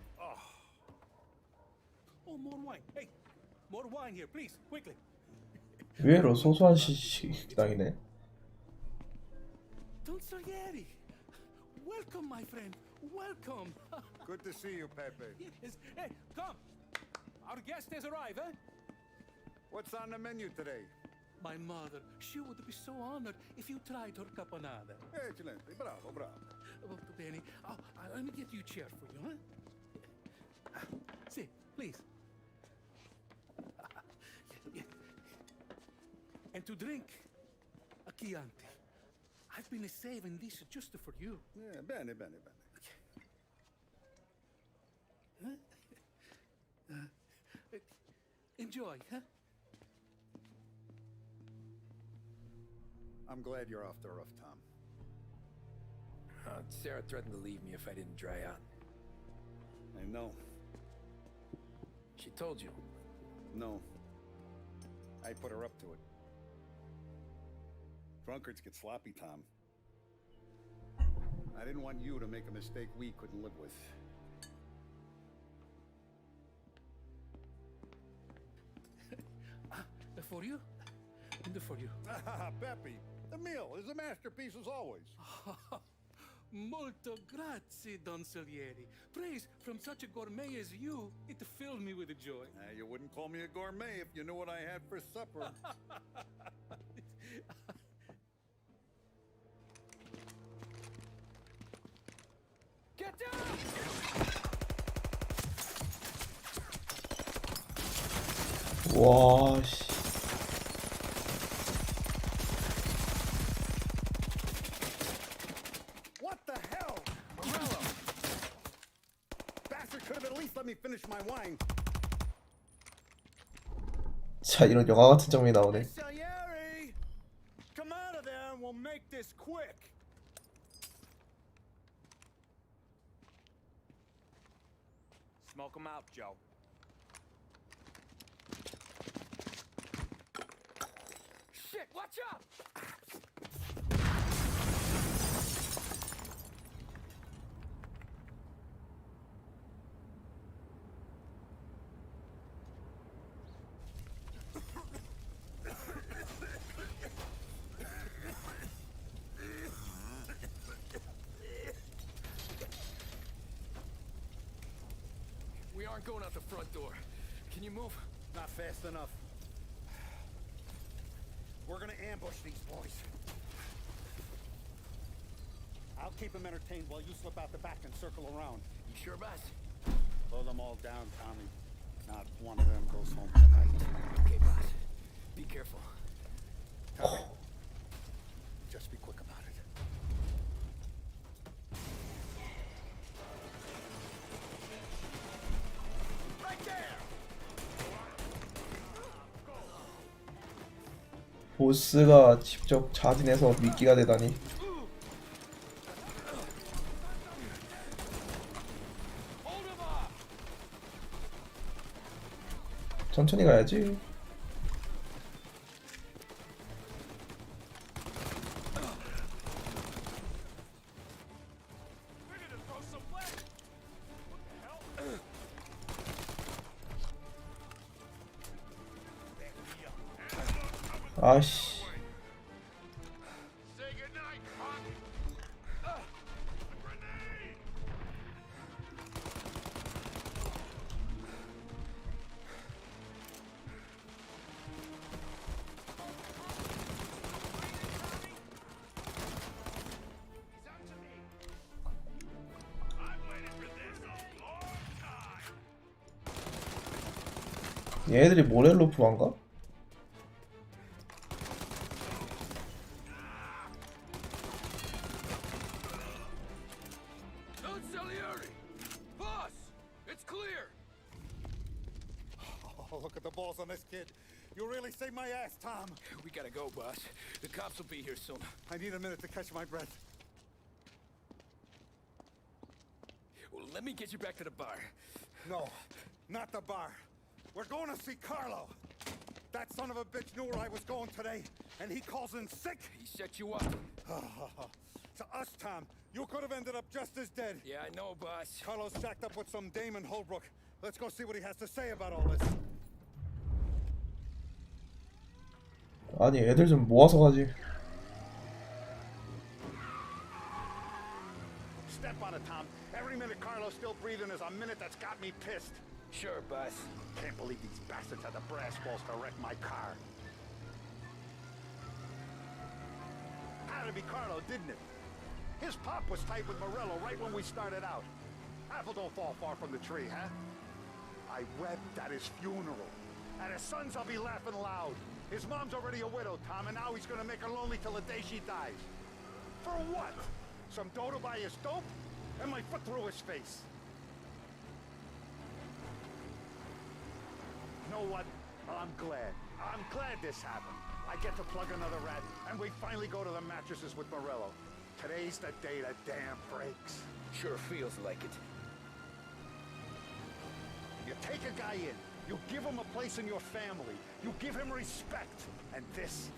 Oh, more wine. Hey, more wine here, please, quickly. 의외로 소소한 식당이네. Don Salieri. Welcome, my friend. Welcome. Good to see you, Pepe. Yes. Hey, come. Our guest has arrived, eh? What's on the menu today? My mother, she would be so honored if you tried her caponata. Excelente, bravo, bravo. Molto bene. Oh, let me get you a chair for you, huh? Sit, please. And to drink, a Chianti. I've been saving this just for you. Yeah, bene, bene, bene. Enjoy, huh? I'm glad you're off the roof, Tom. Sarah threatened to leave me if I didn't dry out. I know. She told you? No. I put her up to it. Drunkards get sloppy, Tom. I didn't want you to make a mistake we couldn't live with. For you? And for you. Pepe, the meal is a masterpiece as always. Molto grazie, Don Salieri. Praise from such a gourmet as you, it filled me with joy. You wouldn't call me a gourmet if you knew what I had for supper. Get down! 와 씨. What the hell? Morello! Bastard could have at least let me finish my wine. 자, 이런 영화 같은 장면이 나오네. Salieri! Come out of there and we'll make this quick. Smoke him out, Joe. Shit, watch out! We aren't going out the front door. Can you move? Not fast enough. We're gonna ambush these boys. I'll keep them entertained while you slip out the back and circle around. You sure, boss? Blow them all down, Tommy. Not one of them goes home tonight. Okay, boss. Be careful. Tommy, just be quick about it. Right there! 보스가 직접 자진해서 미끼가 되다니. 천천히 가야지. 아씨. Say goodnight, punk. A grenade. 얘네들이 모렐로프한가? Don Salieri! Boss! It's clear! Oh, look at the balls on this kid. You really saved my ass, Tom. We gotta go, boss. The cops will be here soon. I need a minute to catch my breath. Well, let me get you back to the bar. No, not the bar. We're going to see Carlo. That son of a bitch knew where I was going today, and he calls in sick. He set you up. To us, Tom, you could have ended up just as dead. Yeah, I know, boss. Carlo's jacked up with some dame in Holbrook. Let's go see what he has to say about all this. 아니 애들 좀 모아서 가지. Step on it, Tom. Every minute Carlo's still breathing is a minute that's got me pissed. Sure, boss. Can't believe these bastards had the brass balls to wreck my car. Had to be Carlo, didn't it? His pop was tight with Morello right when we started out. Apple don't fall far from the tree, huh? I wept at his funeral. At his sons, I'll be laughing loud. His mom's already a widow, Tom, and now he's gonna make her lonely till the day she dies. For what? Some dough to buy his dope? And my foot through his face. You know what? I'm glad. I'm glad this happened. I get to plug another rat, and we finally go to the mattresses with Morello. Today's the day the dam breaks. Sure feels like it. You take a guy in, you give him a place in your family, you give him respect, and this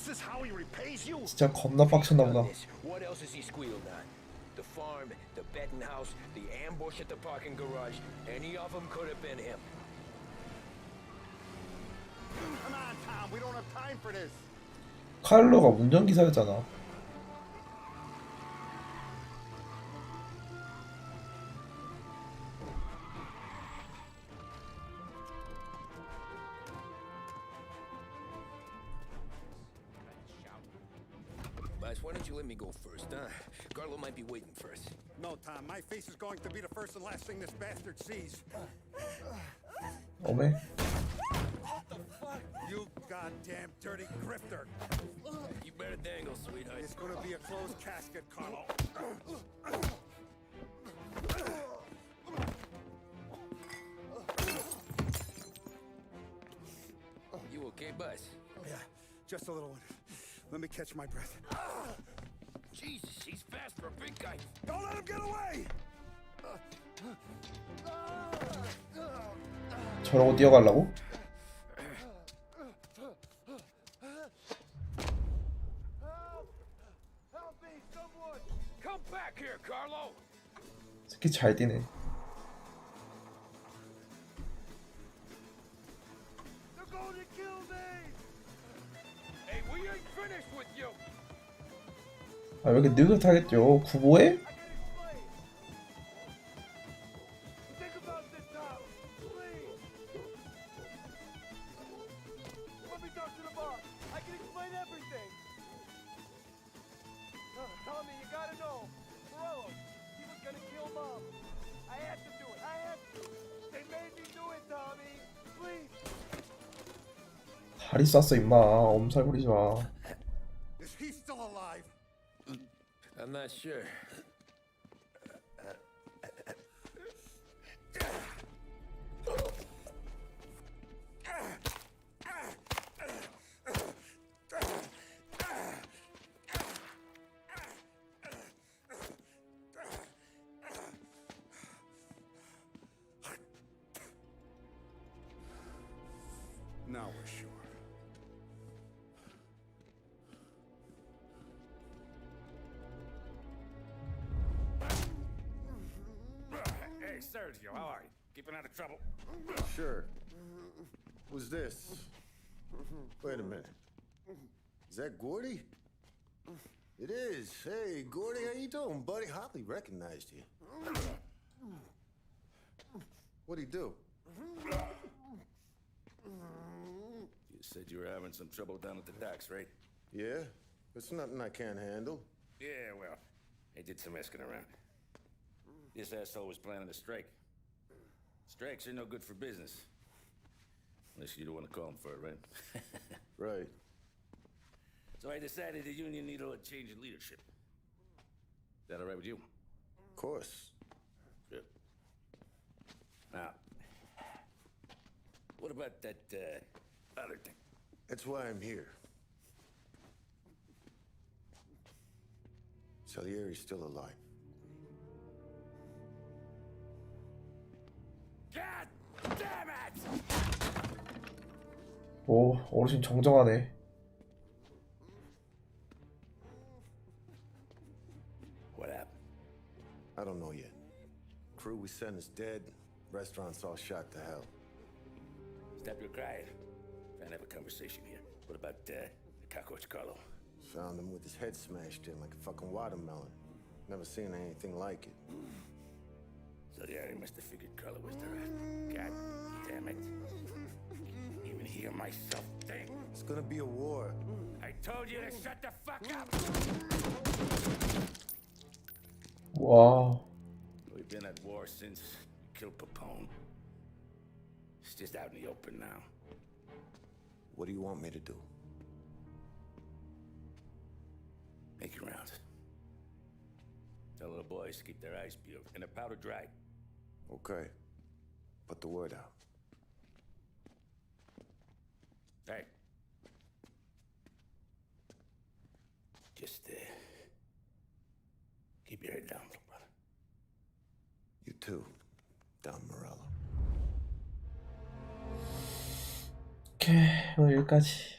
is how he repays you? 진짜 겁나 빡쳤나 보다. What else has he squealed on? The farm, the betting house, the ambush at the parking garage. Any of them could have been him. Come on, Tom, we don't have time for this. 칼로가 운전기사였잖아. Boss, why don't you let me go first, huh? Carlo might be waiting for us. No, Tom, my face is going to be the first and last thing this bastard sees. 어메. You goddamn dirty grifter. You better dangle, sweetheart. It's gonna be a closed casket, Carlo. You okay, boss? Yeah, just a little one. Let me catch my breath. Jesus, he's fast for a big guy. Don't let him get away! 저러고 뛰어가려고? Come back here, Carlo. 새끼 잘 뛰네. They're going to kill me! Hey, we ain't finished with you! 아, 왜 이렇게 느긋하겠죠? 구보해? Think about this, Tom. Please. Let me talk to the boss. I can explain everything. Tommy, you gotta know. Morello, he was gonna kill Mom. I had to do it. I had to. They made me do it, Tommy. Please. 다리 쐈어 임마. 엄살 부리지 마. Is he still alive? I'm not sure. Now we're sure. Hey, Sergio, how are you? Keeping out of trouble? Sure. Who's this? Wait a minute. Is that Gordy? It is. Hey, Gordy, how you doing, buddy? Hardly recognized you. What'd he do? You said you were having some trouble down at the docks, right? Yeah? It's nothing I can't handle. Yeah, well, I did some asking around. This asshole was planning a strike. Strikes are no good for business. Unless you don't want to call him for it, right? Right. So I decided the union needed a change in leadership. Is that all right with you? Of course. Good. Now, what about that, other thing? That's why I'm here. Salieri's still alive. God damn it! 오, 어르신 정정하네. What happened? I don't know yet. Crew we sent is dead. Restaurant's all shot to hell. Stop your crying. Trying to have a conversation here. What about, the cockroach Carlo? Found him with his head smashed in like a fucking watermelon. Never seen anything like it. Salieri must have figured Carlo was the rat. God damn it. Even hear myself think. It's gonna be a war. I told you to shut the fuck up! Wow. We've been at war since we killed Papone. It's just out in the open now. What do you want me to do? Make your rounds. Tell little boys to keep their eyes peeled and their powder dry. Okay. Put the word out. Hey. Just, keep your head down, little brother. You too, Don Morello. 오케이, 오늘 여기까지.